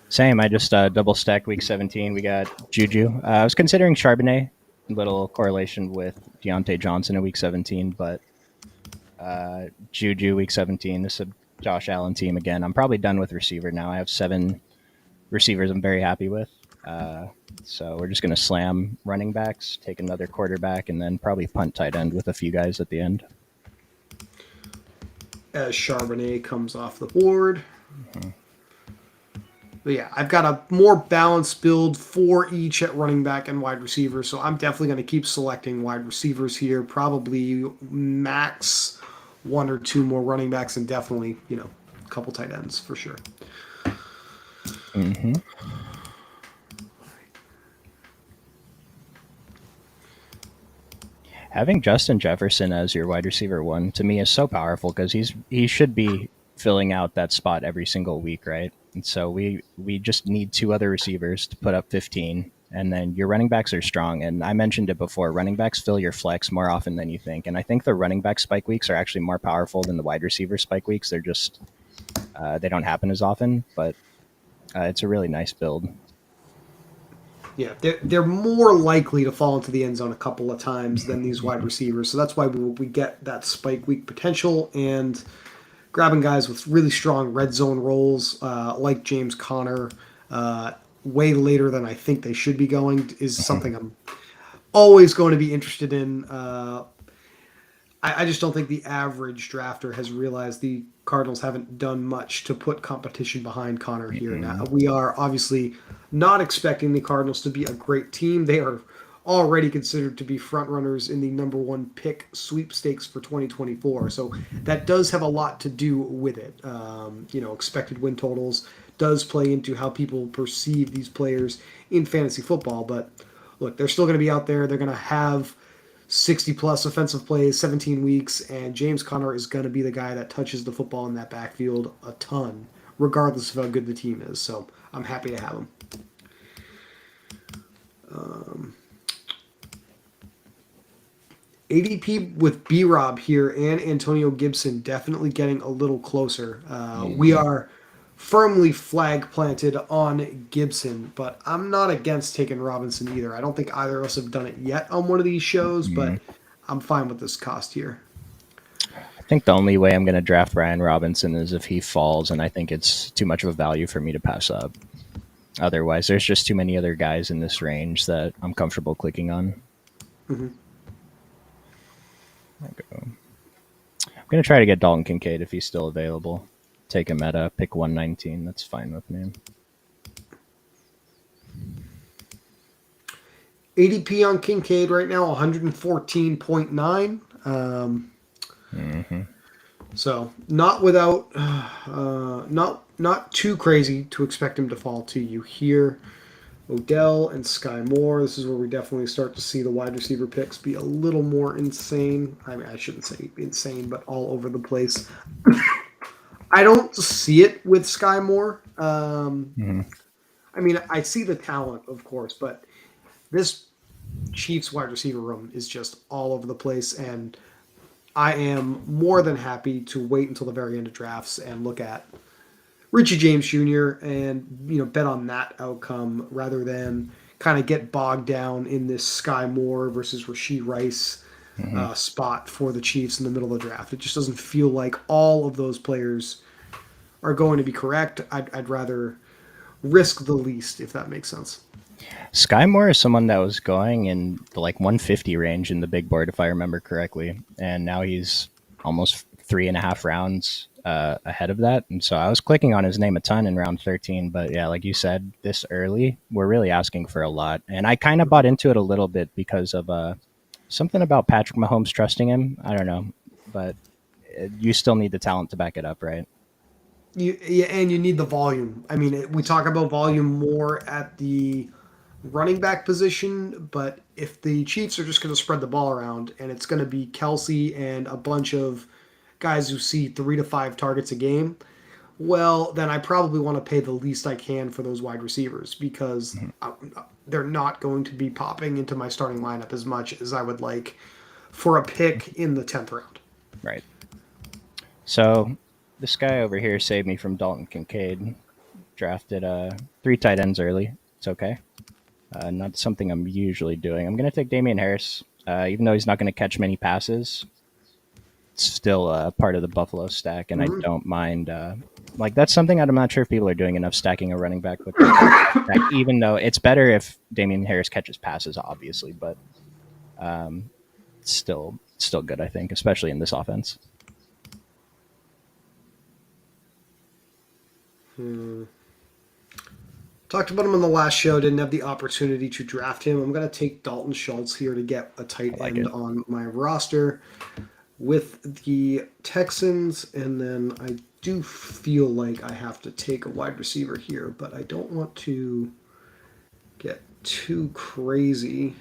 S1: Same. I just double stacked week 17. We got Juju. I was considering Charbonnet, little correlation with Deontay Johnson in week 17, but Juju week 17. This is a Josh Allen team again. I'm probably done with receiver now. I have 7 receivers I'm very happy with. So we're just going to slam running backs, take another quarterback, and then probably punt tight end with a few guys at the end.
S2: As Charbonnet comes off the board.
S1: Mm-hmm.
S2: But yeah, I've got a more balanced build for each at running back and wide receiver. So I'm definitely going to keep selecting wide receivers here. Probably max 1 or 2 more running backs and definitely, a couple tight ends for sure.
S1: Mm-hmm. Having Justin Jefferson as your wide receiver one to me is so powerful because he should be filling out that spot every single week, right? And so we just need two other receivers to put up 15, and then your running backs are strong. And I mentioned it before, running backs fill your flex more often than you think. And I think the running back spike weeks are actually more powerful than the wide receiver spike weeks. They're just they don't happen as often, but it's a really nice build.
S2: Yeah, they're more likely to fall into the end zone a couple of times than these wide receivers. So that's why we get that spike week potential, and grabbing guys with really strong red zone roles like James Conner way later than I think they should be going is something I'm always going to be interested in. I just don't think the average drafter has realized the Cardinals haven't done much to put competition behind Connor here. Now, we are obviously not expecting the Cardinals to be a great team. They are already considered to be front runners in the number one pick sweepstakes for 2024. So that does have a lot to do with it. Expected win totals does play into how people perceive these players in fantasy football. But look, they're still going to be out there. They're going to have 60 plus offensive plays, 17 weeks, and James Conner is going to be the guy that touches the football in that backfield a ton, regardless of how good the team is. So I'm happy to have him. ADP with B Rob here and Antonio Gibson definitely getting a little closer. We are firmly flag planted on Gibson, but I'm not against taking Robinson either. I don't think either of us have done it yet on one of these shows, but I'm fine with this cost here.
S1: I think the only way I'm going to draft Brian Robinson is if he falls, and I think it's too much of a value for me to pass up. Otherwise, there's just too many other guys in this range that I'm comfortable clicking on.
S2: Mm-hmm.
S1: I'm going to try to get Dalton Kincaid if he's still available. Take him at a pick 119. That's fine with me.
S2: ADP on Kincaid right now 114.9. So not without, not too crazy to expect him to fall to you here. Odell and Sky Moore. This is where we definitely start to see the wide receiver picks be a little more insane. I mean, I shouldn't say insane, but all over the place. I don't see it with Sky Moore. I mean, I see the talent, of course, but this Chiefs wide receiver room is just all over the place, and I am more than happy to wait until the very end of drafts and look at Richie James Jr. and bet on that outcome rather than kind of get bogged down in this Sky Moore versus Rashee Rice spot for the Chiefs in the middle of the draft. It just doesn't feel like all of those players are going to be correct. I'd rather risk the least, if that makes sense.
S1: Sky Moore is someone that was going in the 150 range in the big board, if I remember correctly, and now he's almost 3.5 rounds ahead of that. And so I was clicking on his name a ton in round 13, but yeah, like you said, this early, we're really asking for a lot. And I kind of bought into it a little bit because of something about Patrick Mahomes trusting him. I don't know, but you still need the talent to back it up, right?
S2: And you need the volume. I mean, we talk about volume more at the running back position, but if the Chiefs are just going to spread the ball around and it's going to be Kelsey and a bunch of guys who see 3 to 5 targets a game, well, then I probably want to pay the least I can for those wide receivers because they're not going to be popping into my starting lineup as much as I would like for a pick in the 10th round.
S1: Right. So this guy over here saved me from Dalton Kincaid. Drafted 3 tight ends early. It's okay. Not something I'm usually doing. I'm going to take Damian Harris, even though he's not going to catch many passes. It's still part of the Buffalo stack, and I don't mind. That's something I'm not sure if people are doing enough, stacking a running back with stack, even though it's better if Damian Harris catches passes, obviously, but still good, I think, especially in this offense.
S2: Talked about him on the last show. Didn't have the opportunity to draft him. I'm going to take Dalton Schultz here to get a tight end on my roster with the Texans. And then I do feel like I have to take a wide receiver here, but I don't want to get too crazy.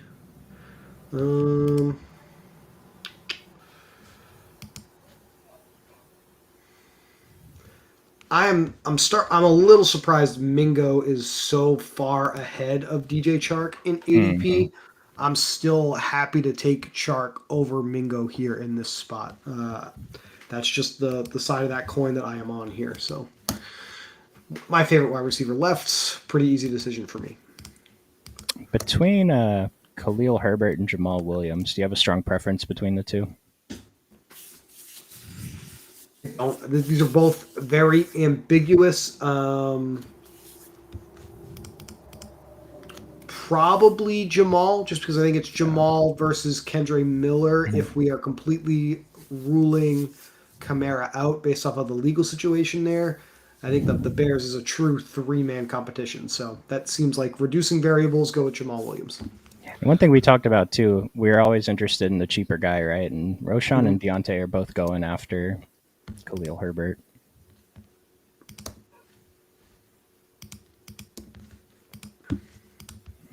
S2: I'm a little surprised Mingo is so far ahead of DJ Chark in
S1: Hmm.
S2: ADP. I'm still happy to take Chark over Mingo here in this spot. That's just the side of that coin that I am on here. So my favorite wide receiver left, pretty easy decision for me.
S1: Between Khalil Herbert and Jamal Williams, do you have a strong preference between the two?
S2: These are both very ambiguous. Probably Jamal, just because I think it's Jamal versus Kendre Miller
S1: Mhm.
S2: if we are completely ruling Kamara out based off of the legal situation there. I think that the Bears is a true three-man competition. So that seems like reducing variables, go with Jamal Williams.
S1: And one thing we talked about too, we're always interested in the cheaper guy, right? And Roshan
S2: Mhm.
S1: and Deontay are both going after Khalil Herbert.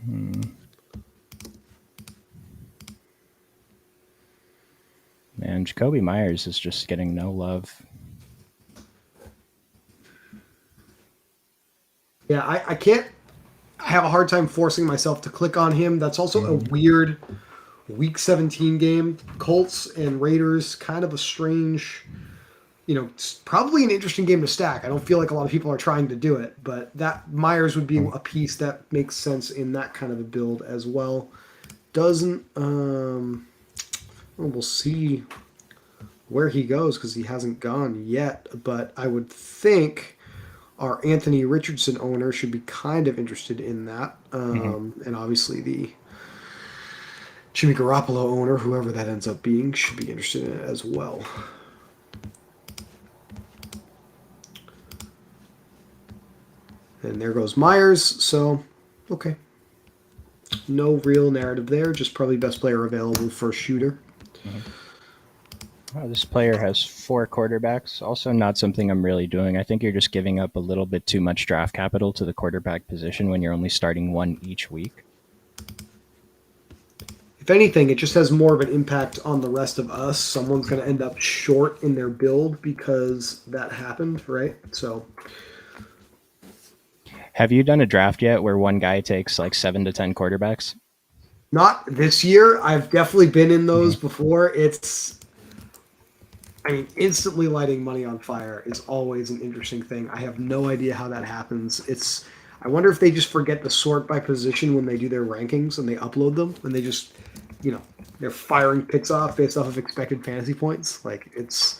S1: Hmm. Man, Jacoby Myers is just getting no love.
S2: Yeah, I can't. I have a hard time forcing myself to click on him. That's also a
S1: Mhm.
S2: weird Week 17 game. Colts and Raiders, kind of a strange, it's probably an interesting game to stack. I don't feel like a lot of people are trying to do it, but that Myers would be a piece that makes sense in that kind of a build as well. Doesn't well, we'll see where he goes because he hasn't gone yet, but I would think our Anthony Richardson owner should be kind of interested in that.
S1: Mhm.
S2: And obviously the Jimmy Garoppolo owner, whoever that ends up being, should be interested in it as well. And there goes Myers. So, okay. No real narrative there. Just probably best player available for shooter.
S1: Mhm. Oh, this player has four quarterbacks. Also, not something I'm really doing. I think you're just giving up a little bit too much draft capital to the quarterback position when you're only starting one each week.
S2: If anything, it just has more of an impact on the rest of us. Someone's going to end up short in their build because that happened, right? So,
S1: Have you done a draft yet where one guy takes like 7 to 10 quarterbacks?
S2: not this year. I've definitely been in those
S1: Mhm.
S2: before. I mean, instantly lighting money on fire is always an interesting thing. I have no idea how that happens. I wonder if they just forget to sort by position when they do their rankings and they upload them, and they just, you know, they're firing picks off based off of expected fantasy points. Like it's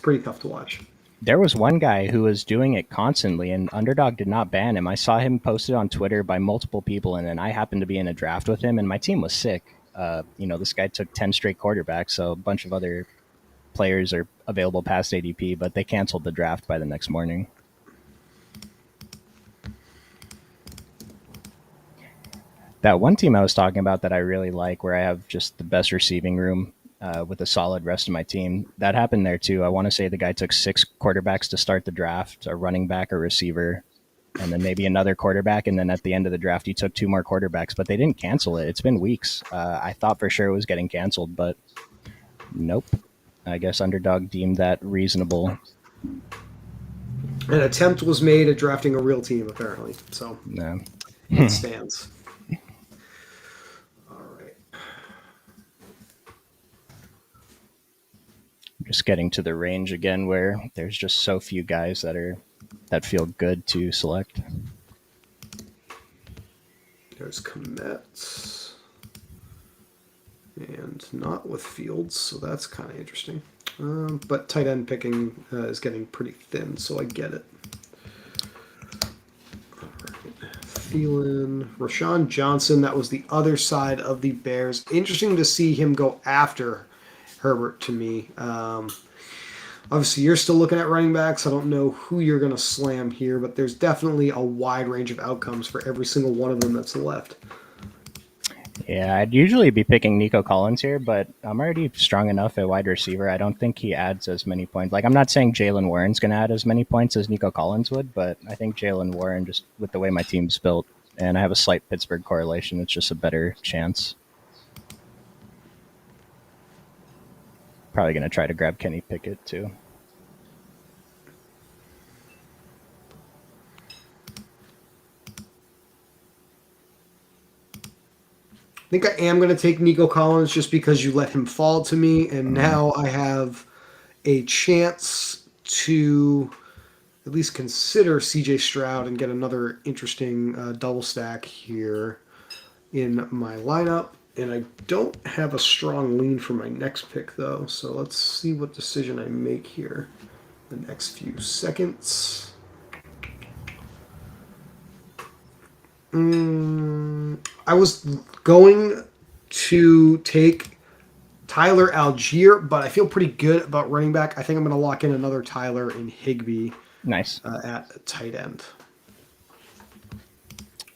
S2: pretty tough to watch.
S1: There was one guy who was doing it constantly, and Underdog did not ban him. I saw him posted on Twitter by multiple people, and then I happened to be in a draft with him, and my team was sick. This guy took 10 straight quarterbacks, so a bunch of other players are available past ADP, but they canceled the draft by the next morning. That one team I was talking about that I really like, where I have just the best receiving room with a solid rest of my team, that happened there too. I want to say the guy took six quarterbacks to start the draft, a running back, a receiver, and then maybe another quarterback. And then at the end of the draft, he took two more quarterbacks, but they didn't cancel it. It's been weeks. I thought for sure it was getting canceled, but nope. I guess Underdog deemed that reasonable.
S2: An attempt was made at drafting a real team, apparently. So
S1: No.
S2: it stands. All right.
S1: Just getting to the range again where there's just so few guys that feel good to select.
S2: There's Komet. And not with Fields, so that's kind of interesting. But tight end picking is getting pretty thin, so I get it. All right. Thielen, Rashawn Johnson, that was the other side of the Bears. Interesting to see him go after Herbert to me. Obviously, you're still looking at running backs. I don't know who you're going to slam here, but there's definitely a wide range of outcomes for every single one of them that's left.
S1: Yeah, I'd usually be picking Nico Collins here, but I'm already strong enough at wide receiver. I don't think he adds as many points. Like, I'm not saying Jalen Warren's going to add as many points as Nico Collins would, but I think Jalen Warren, just with the way my team's built, and I have a slight Pittsburgh correlation, it's just a better chance. Probably going to try to grab Kenny Pickett, too.
S2: think I am going to take Nico Collins just because you let him fall to me, and
S1: Mm,
S2: now I have a chance to at least consider CJ Stroud and get another interesting double stack here in my lineup. And I don't have a strong lean for my next pick, though. So let's see what decision I make here the next few seconds. I was going to take Tyler Algier, but I feel pretty good about running back. I think I'm going to lock in another Tyler in Higbee
S1: nice.
S2: at tight end,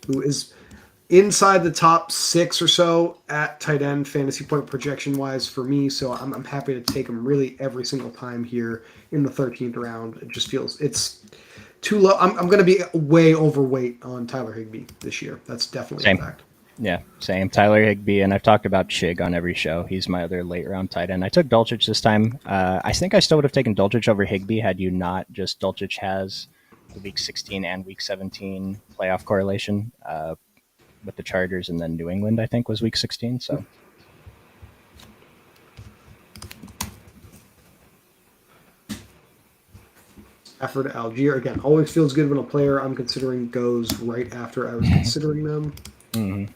S2: who is inside the top 6 or so at tight end fantasy point projection wise for me. So I'm happy to take him really every single time here in the 13th round. It just feels it's too low. I'm going to be way overweight on Tyler Higbee this year. That's definitely a
S1: Same.
S2: fact.
S1: Yeah, same. Tyler Higbee, and I've talked about Chig on every show. He's my other late round tight end. I took Dulcich this time. I think I still would have taken Dulcich over Higbee had you not just Dulcich has the week 16 and week 17 playoff correlation with the Chargers, and then New England, I think, was week 16. So
S2: Stafford, Algier again always feels good when a player I'm considering goes right after I was considering them.
S1: mhm.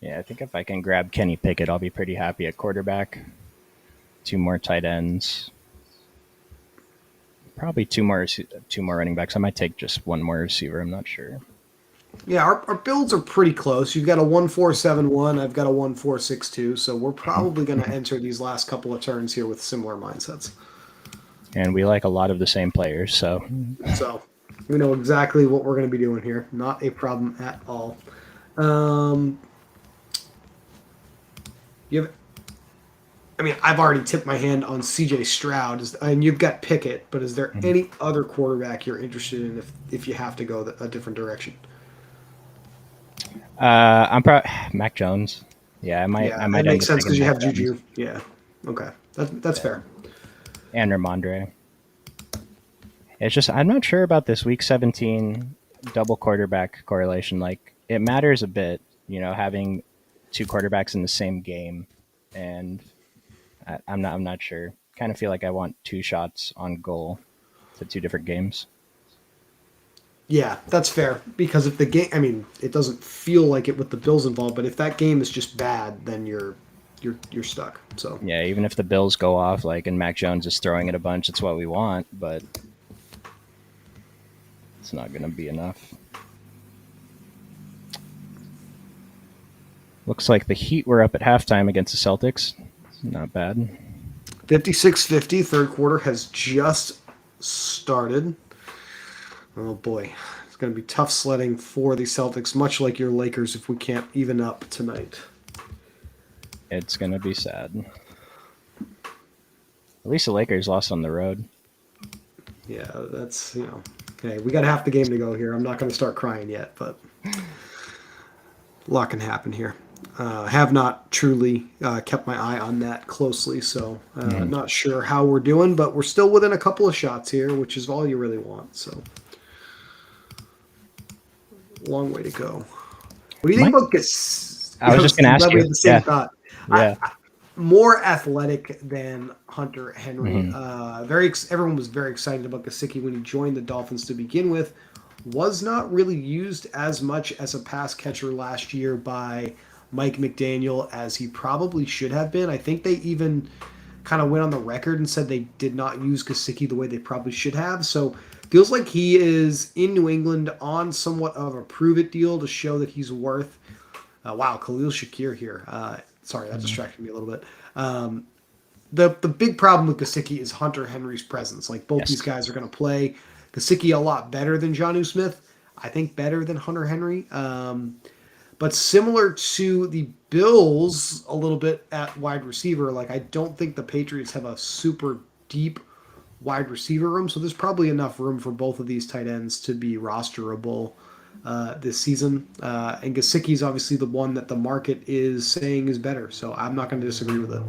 S1: Yeah, I think if I can grab Kenny Pickett, I'll be pretty happy at quarterback. 2 more tight ends, probably two more running backs. I might take just one more receiver. I'm not sure.
S2: Yeah, our builds are pretty close. You've got a 1-4-7-1. I've got a 1-4-6-2. So we're probably going to enter these last couple of turns here with similar mindsets.
S1: And we like a lot of the same players, so
S2: So we know exactly what we're going to be doing here. Not a problem at all. Um, you have, I mean, I've already tipped my hand on CJ Stroud, and you've got Pickett. But is there any other quarterback you're interested in if you have to go a different direction?
S1: I'm probably Mac Jones. Yeah, I might.
S2: Yeah,
S1: I
S2: it
S1: might end
S2: makes
S1: up
S2: sense
S1: taking
S2: because you
S1: Mac
S2: have
S1: Jones.
S2: Juju. Yeah. Okay. That's
S1: Yeah,
S2: fair.
S1: and Ramondre. It's just I'm not sure about this Week 17 double quarterback correlation. Like it matters a bit, having two quarterbacks in the same game, and I'm not sure. Kind of feel like I want two shots on goal to two different games.
S2: Yeah, that's fair. Because if the game, I mean, it doesn't feel like it with the Bills involved, but if that game is just bad, then you're stuck. So
S1: Yeah, even if the Bills go off, like, and Mac Jones is throwing it a bunch, it's what we want, but it's not going to be enough. Looks like the Heat were up at halftime against the Celtics. Not bad.
S2: 56-50, third quarter has just started. Oh boy, it's going to be tough sledding for the Celtics, much like your Lakers if we can't even up tonight.
S1: It's going to be sad. At least the Lakers lost on the road.
S2: Yeah, that's Okay, we got half the game to go here. I'm not going to start crying yet, but a lot can happen here. Have not truly kept my eye on that closely, so not sure how we're doing, but we're still within a couple of shots here, which is all you really want. So, long way to go. What do you think
S1: Mike,
S2: about Gas?
S1: I was just going to
S2: I'm
S1: ask
S2: glad we
S1: you.
S2: had the same
S1: Yeah.
S2: thought.
S1: Yeah.
S2: More athletic than Hunter Henry.
S1: Hmm.
S2: Everyone was very excited about Gesicki when he joined the Dolphins to begin with. Was not really used as much as a pass catcher last year by Mike McDaniel as he probably should have been. I think they even kind of went on the record and said they did not use Gesicki the way they probably should have. So feels like he is in New England on somewhat of a prove it deal to show that he's worth. Wow, Khalil Shakir here. Sorry, that distracted me a little bit. The big problem with Gesicki is Hunter Henry's presence. Like both these
S1: Yes.
S2: guys are going to play. Gesicki a lot better than Jonnu Smith. I think better than Hunter Henry. But similar to the Bills a little bit at wide receiver, like I don't think the Patriots have a super deep wide receiver room. So there's probably enough room for both of these tight ends to be rosterable this season. And Gesicki is obviously the one that the market is saying is better. So I'm not going to disagree with it.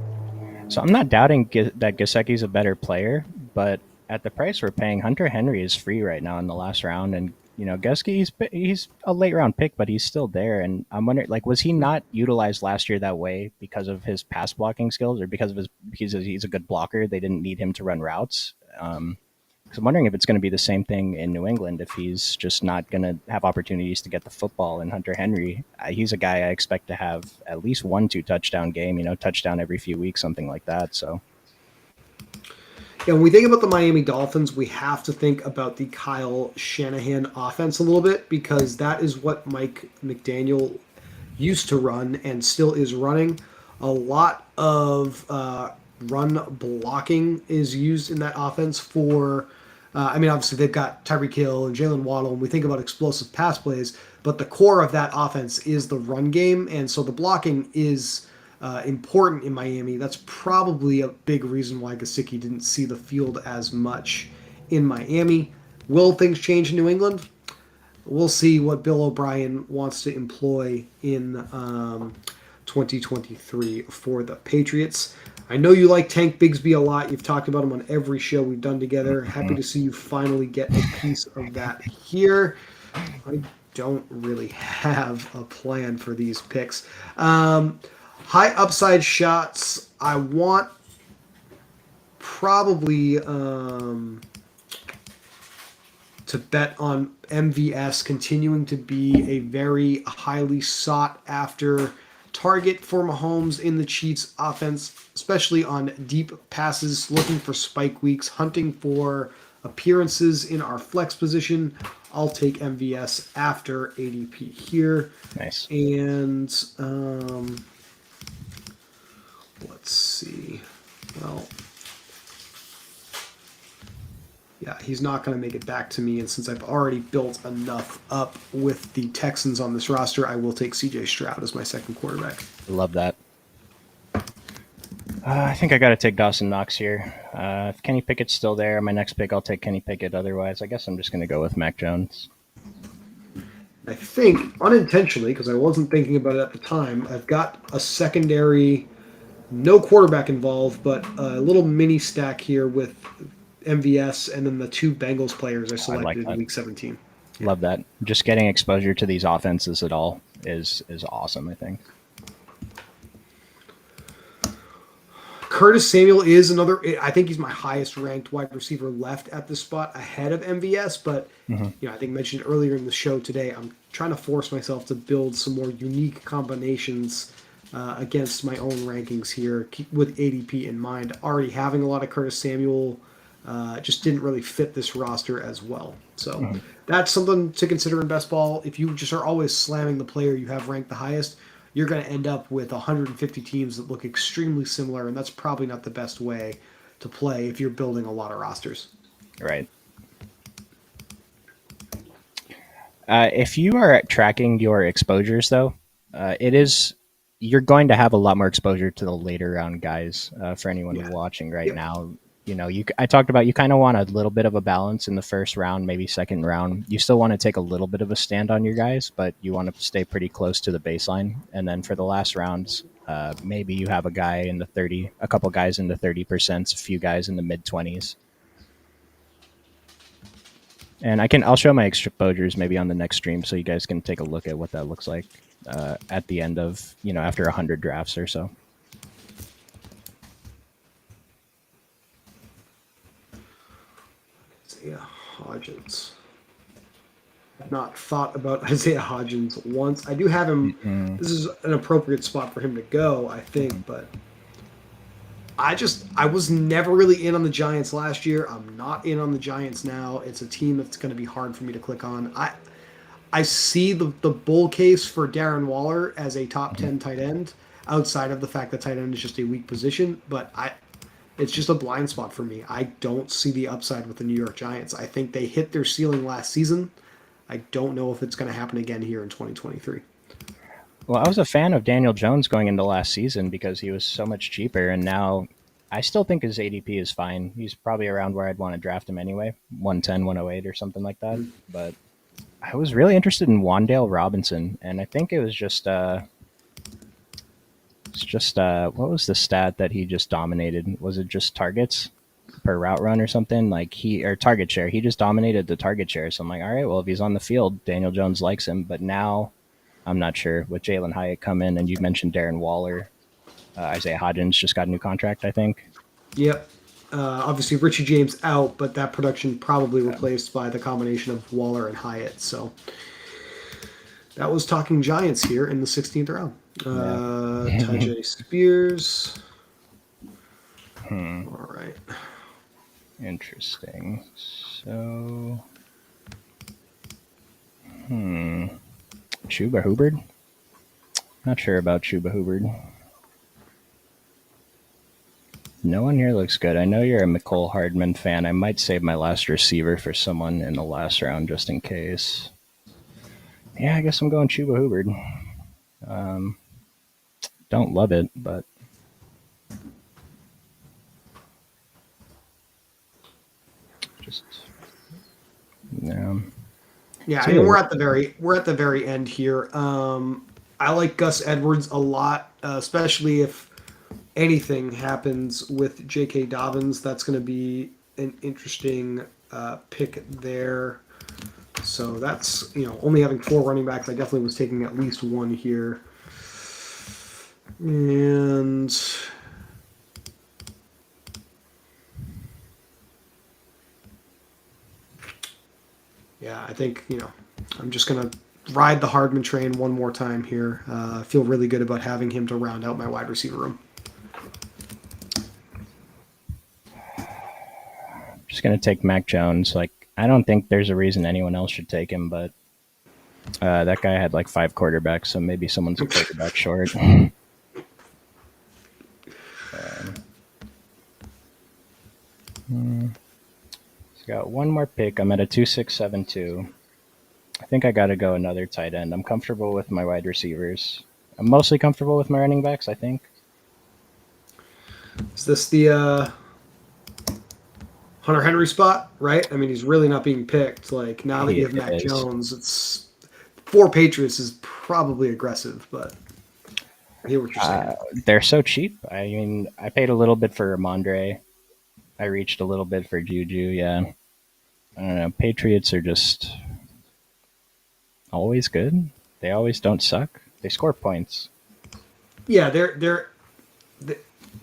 S1: So I'm not doubting that Gasecki's a better player, but at the price we're paying, Hunter Henry is free right now in the last round, and Gesicki he's a late round pick, but he's still there. And I'm wondering, like, was he not utilized last year that way because of his pass blocking skills, or because he's a good blocker? They didn't need him to run routes. 'Cause I'm wondering if it's going to be the same thing in New England if he's just not going to have opportunities to get the football. And Hunter Henry, he's a guy I expect to have at least 1 2 touchdown game, touchdown every few weeks, something like that. So
S2: Yeah, when we think about the Miami Dolphins, we have to think about the Kyle Shanahan offense a little bit because that is what Mike McDaniel used to run and still is running. A lot of run blocking is used in that offense for. I mean, obviously they've got Tyreek Hill and Jalen Waddle, and we think about explosive pass plays, but the core of that offense is the run game, and so the blocking is important in Miami. That's probably a big reason why Gesicki didn't see the field as much in Miami. Will things change in New England? We'll see what Bill O'Brien wants to employ in 2023 for the Patriots. I know you like Tank Bigsby a lot. You've talked about him on every show we've done together. Happy to see you finally get a piece of that here. I don't really have a plan for these picks. High upside shots. I want probably to bet on MVS continuing to be a very highly sought after target for Mahomes in the Chiefs offense, especially on deep passes, looking for spike weeks, hunting for appearances in our flex position. I'll take MVS after ADP here.
S1: nice.
S2: And let's see. Well, yeah, he's not going to make it back to me. And since I've already built enough up with the Texans on this roster, I will take CJ Stroud as my second quarterback.
S1: Love that. I think I got to take Dawson Knox here. If Kenny Pickett's still there, my next pick, I'll take Kenny Pickett. Otherwise, I guess I'm just going to go with Mac Jones.
S2: I think unintentionally, because I wasn't thinking about it at the time, I've got a secondary, no quarterback involved, but a little mini stack here with MVS and then the two Bengals players I
S1: I like
S2: selected in
S1: that.
S2: Week 17.
S1: Love that. Just getting exposure to these offenses at all is awesome, I think.
S2: Curtis Samuel is another. I think he's my highest ranked wide receiver left at this spot, ahead of MVS. But I think mentioned earlier in the show today, I'm trying to force myself to build some more unique combinations against my own rankings here, with ADP in mind. Already having a lot of Curtis Samuel just didn't really fit this roster as well. So that's something to consider in best ball. If you just are always slamming the player you have ranked the highest, you're going to end up with 150 teams that look extremely similar, and that's probably not the best way to play if you're building a lot of rosters.
S1: Right. If you are tracking your exposures, though, it is you're going to have a lot more exposure to the later round guys. For anyone
S2: Yeah.
S1: watching right
S2: Yep.
S1: now, I talked about you kind of want a little bit of a balance in the first round, maybe second round. You still want to take a little bit of a stand on your guys, but you want to stay pretty close to the baseline. And then for the last rounds, maybe you have a couple guys in the 30%, a few guys in the mid 20s. And I'll show my exposures maybe on the next stream so you guys can take a look at what that looks like at the end of, after 100 drafts or so.
S2: Isaiah Hodgins. I've not thought about Isaiah Hodgins once. I do have him. This is an appropriate spot for him to go, I think, but I was never really in on the Giants last year. I'm not in on the Giants now. It's a team that's going to be hard for me to click on. I see the bull case for Darren Waller as a top 10 tight end, outside of the fact that tight end is just a weak position, but it's just a blind spot for me. I don't see the upside with the New York Giants. I think they hit their ceiling last season. I don't know if it's going to happen again here in 2023.
S1: Well, I was a fan of Daniel Jones going into last season because he was so much cheaper, and now I still think his ADP is fine. He's probably around where I'd want to draft him anyway, 110, 108 or something like that. But I was really interested in Wandale Robinson, and I think it was just It's just what was the stat that he just dominated? Was it just targets per route run or something? Like he or target share. He just dominated the target share. So I'm like, all right, well if he's on the field, Daniel Jones likes him. But now I'm not sure with Jalen Hyatt come in, and you mentioned Darren Waller. Isaiah Hodgins just got a new contract, I think.
S2: Yep. Obviously, Richie James out, but that production probably replaced by the combination of Waller and Hyatt. So that was talking Giants here in the 16th round.
S1: Yeah.
S2: Tajay Spears.
S1: Hmm.
S2: All right.
S1: Interesting. So, Chuba Hubbard. Not sure about Chuba Hubbard. No one here looks good. I know you're a McCole Hardman fan. I might save my last receiver for someone in the last round just in case. Yeah, I guess I'm going Chuba Hubbard. Don't love it, but just yeah.
S2: Yeah, I
S1: See
S2: mean
S1: you.
S2: we're at the very end here. I like Gus Edwards a lot, especially if anything happens with J.K. Dobbins. That's going to be an interesting pick there. So that's only having 4 running backs. I definitely was taking at least one here, and yeah, I think I'm just gonna ride the Hardman train one more time here. I feel really good about having him to round out my wide receiver room.
S1: Just gonna take Mac Jones. Like I don't think there's a reason anyone else should take him, but that guy had like 5 quarterbacks, so maybe someone's a quarterback short. He's got one more pick. I'm at a 2.672. I think I got to go another tight end. I'm comfortable with my wide receivers. I'm mostly comfortable with my running backs, I think.
S2: Is this the Hunter Henry spot? Right? I mean, he's really not being picked. Like now that
S1: He
S2: you have Mac
S1: is.
S2: Jones, it's 4 Patriots is probably aggressive, but I hear what you're saying.
S1: They're so cheap. I mean, I paid a little bit for Ramondre. I reached a little bit for Juju. Yeah. I don't know. Patriots are just always good. They always don't suck. They score points.
S2: Yeah, they're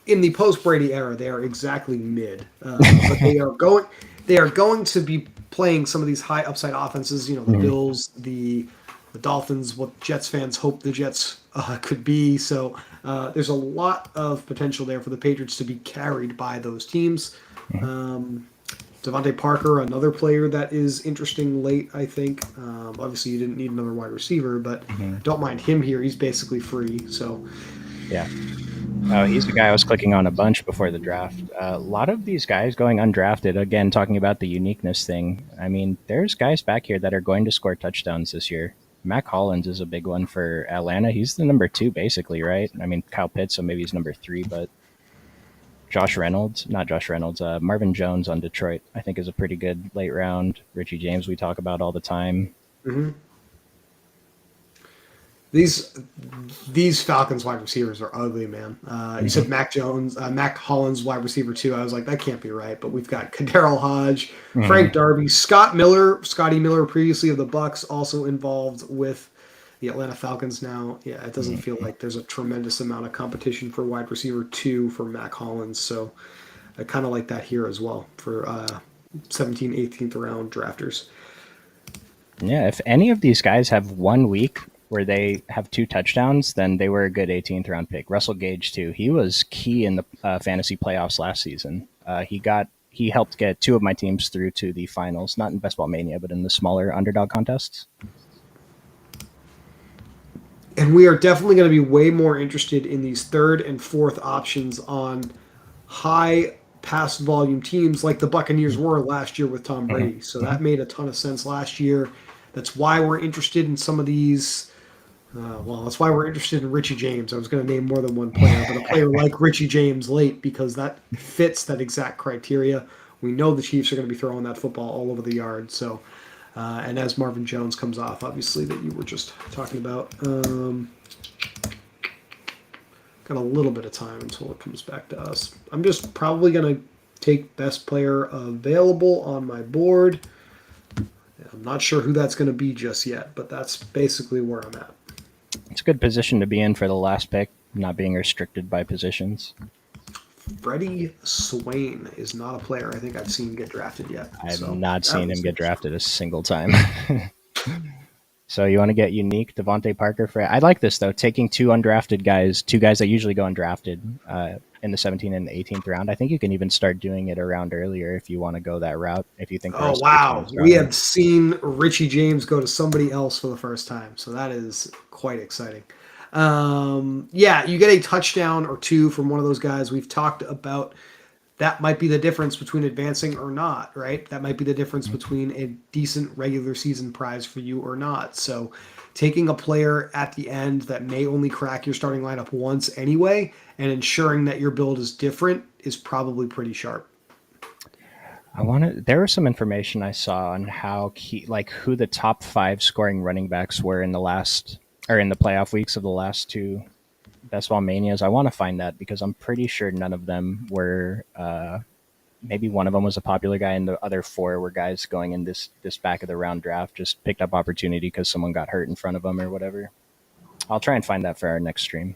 S2: in the post Brady era. They are exactly mid, but they are going to be playing some of these high upside offenses. The Bills, the Dolphins, what Jets fans hope the Jets could be. So there's a lot of potential there for the Patriots to be carried by those teams. Devontae Parker, another player that is interesting late, I think. Obviously, you didn't need another wide receiver, but don't mind him here. He's basically free. So
S1: Yeah. Oh, he's the guy I was clicking on a bunch before the draft. A lot of these guys going undrafted, again, talking about the uniqueness thing. I mean, there's guys back here that are going to score touchdowns this year. Mac Hollins is a big one for Atlanta. He's the number 2, basically, right? I mean, Kyle Pitts, so maybe he's number 3, but not Josh Reynolds, Marvin Jones on Detroit, I think is a pretty good late round. Richie James, we talk about all the time.
S2: mhm. These Falcons wide receivers are ugly, man. You said Mac Jones, Mac Hollins wide receiver too. I was like, that can't be right. But we've got Kadarrell Hodge, Frank Darby, Scotty Miller, previously of the Bucks, also involved with the Atlanta Falcons now. Yeah, it doesn't feel like there's a tremendous amount of competition for wide receiver 2 for Mac Hollins. So I kind of like that here as well for 17th, 18th round drafters.
S1: Yeah, if any of these guys have 1 week where they have 2 touchdowns, then they were a good 18th round pick. Russell Gage too. He was key in the fantasy playoffs last season. He helped get 2 of my teams through to the finals, not in Best Ball Mania, but in the smaller underdog contests.
S2: And we are definitely going to be way more interested in these third and fourth options on high pass volume teams like the Buccaneers were last year with Tom Brady. So that made a ton of sense last year. That's why we're interested in some of these. That's why we're interested in Richie James. I was going to name more than one player, but a player like Richie James late because that fits that exact criteria. We know the Chiefs are going to be throwing that football all over the yard. So, and as Marvin Jones comes off, obviously that you were just talking about. Got a little bit of time until it comes back to us. I'm just probably going to take best player available on my board. I'm not sure who that's going to be just yet, but that's basically where I'm at.
S1: It's a good position to be in for the last pick, not being restricted by positions.
S2: Freddie Swain is not a player I think I've seen get drafted yet.
S1: I have
S2: So
S1: not
S2: that
S1: seen
S2: was
S1: him get drafted a single time. So you want to get unique, Devontae Parker for? I like this though, taking two undrafted guys, two guys that usually go undrafted in the 17th and the 18th round. I think you can even start doing it around earlier if you want to go that route. If you think the
S2: Oh
S1: rest of your team
S2: wow,
S1: is
S2: we
S1: strong.
S2: have seen Richie James go to somebody else for the first time, so that is quite exciting. Yeah, you get a touchdown or two from one of those guys. We've talked about that might be the difference between advancing or not, right? That might be the difference between a decent regular season prize for you or not. So taking a player at the end that may only crack your starting lineup once anyway and ensuring that your build is different is probably pretty sharp.
S1: I wanted. There was some information I saw on how key, like who the top five scoring running backs were in the last or in the playoff weeks of the last two best ball manias. I want to find that because I'm pretty sure none of them were. Maybe one of them was a popular guy, and the other four were guys going in this back of the round draft, just picked up opportunity because someone got hurt in front of them or whatever. I'll try and find that for our next stream.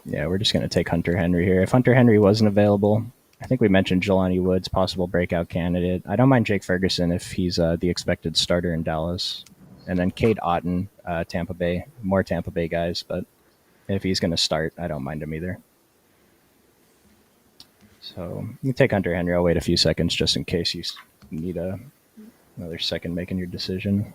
S1: Yeah, we're just going to take Hunter Henry here. If Hunter Henry wasn't available, I think we mentioned Jelani Woods, possible breakout candidate. I don't mind Jake Ferguson if he's the expected starter in Dallas. And then Cade Otton, Tampa Bay, more Tampa Bay guys, but if he's going to start, I don't mind him either. So you take Hunter Henry. I'll wait a few seconds just in case you need another second making your decision.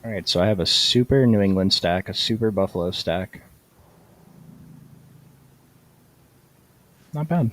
S1: All right, so I have a super New England stack, a super Buffalo stack. Not bad.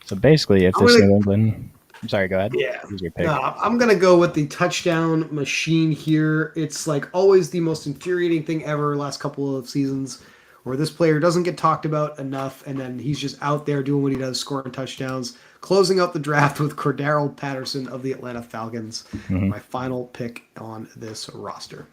S1: So basically, if this New England, I'm sorry, go ahead.
S2: Yeah.
S1: Use your pick.
S2: No, I'm going to go with the touchdown machine here. It's like always the most infuriating thing ever last couple of seasons where this player doesn't get talked about enough and then he's just out there doing what he does, scoring touchdowns. Closing out the draft with Cordero Patterson of the Atlanta Falcons, my final pick on this roster.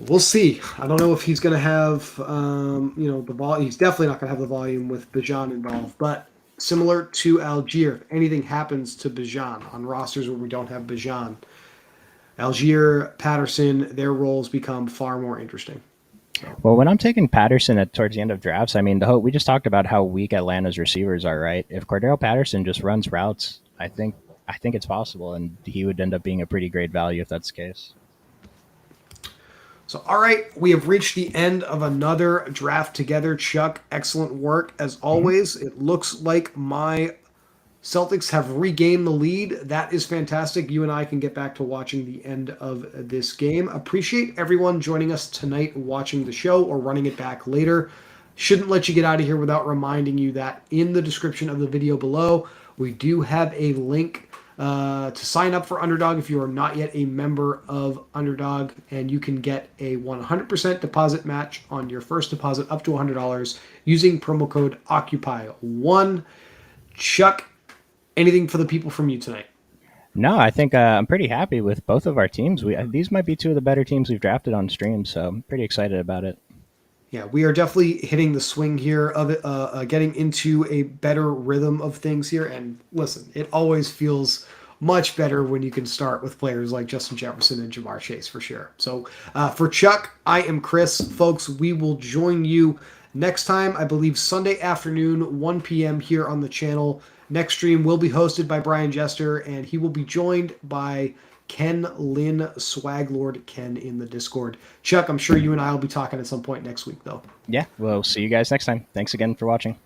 S2: We'll see. I don't know if he's going to have, the ball. He's definitely not going to have the volume with Bijan involved. But similar to Algier, if anything happens to Bijan on rosters where we don't have Bijan, Algier, Patterson, their roles become far more interesting.
S1: Well, when I'm taking Patterson towards the end of drafts, I mean, we just talked about how weak Atlanta's receivers are, right? If Cordero Patterson just runs routes, I think it's possible, and he would end up being a pretty great value if that's the case.
S2: So, all right, we have reached the end of another draft together. Chuck, excellent work as always. It looks like my Celtics have regained the lead. That is fantastic. You and I can get back to watching the end of this game. Appreciate everyone joining us tonight, watching the show or running it back later. Shouldn't let you get out of here without reminding you that in the description of the video below, we do have a link to sign up for Underdog if you are not yet a member of Underdog, and you can get a 100% deposit match on your first deposit up to $100 using promo code OCCUPY1. Chuck, anything for the people from you tonight?
S1: No, I think I'm pretty happy with both of our teams. These might be two of the better teams we've drafted on stream, so I'm pretty excited about it.
S2: Yeah, we are definitely hitting the swing here of it, getting into a better rhythm of things here. And listen, it always feels much better when you can start with players like Justin Jefferson and Jamar Chase for sure. So for Chuck, I am Chris. Folks, we will join you next time, I believe Sunday afternoon, 1 p.m. here on the channel. Next stream will be hosted by Brian Jester, and he will be joined by Ken Lynn, Swaglord Ken in the Discord. Chuck, I'm sure you and I will be talking at some point next week, though.
S1: Yeah, we'll see you guys next time. Thanks again for watching.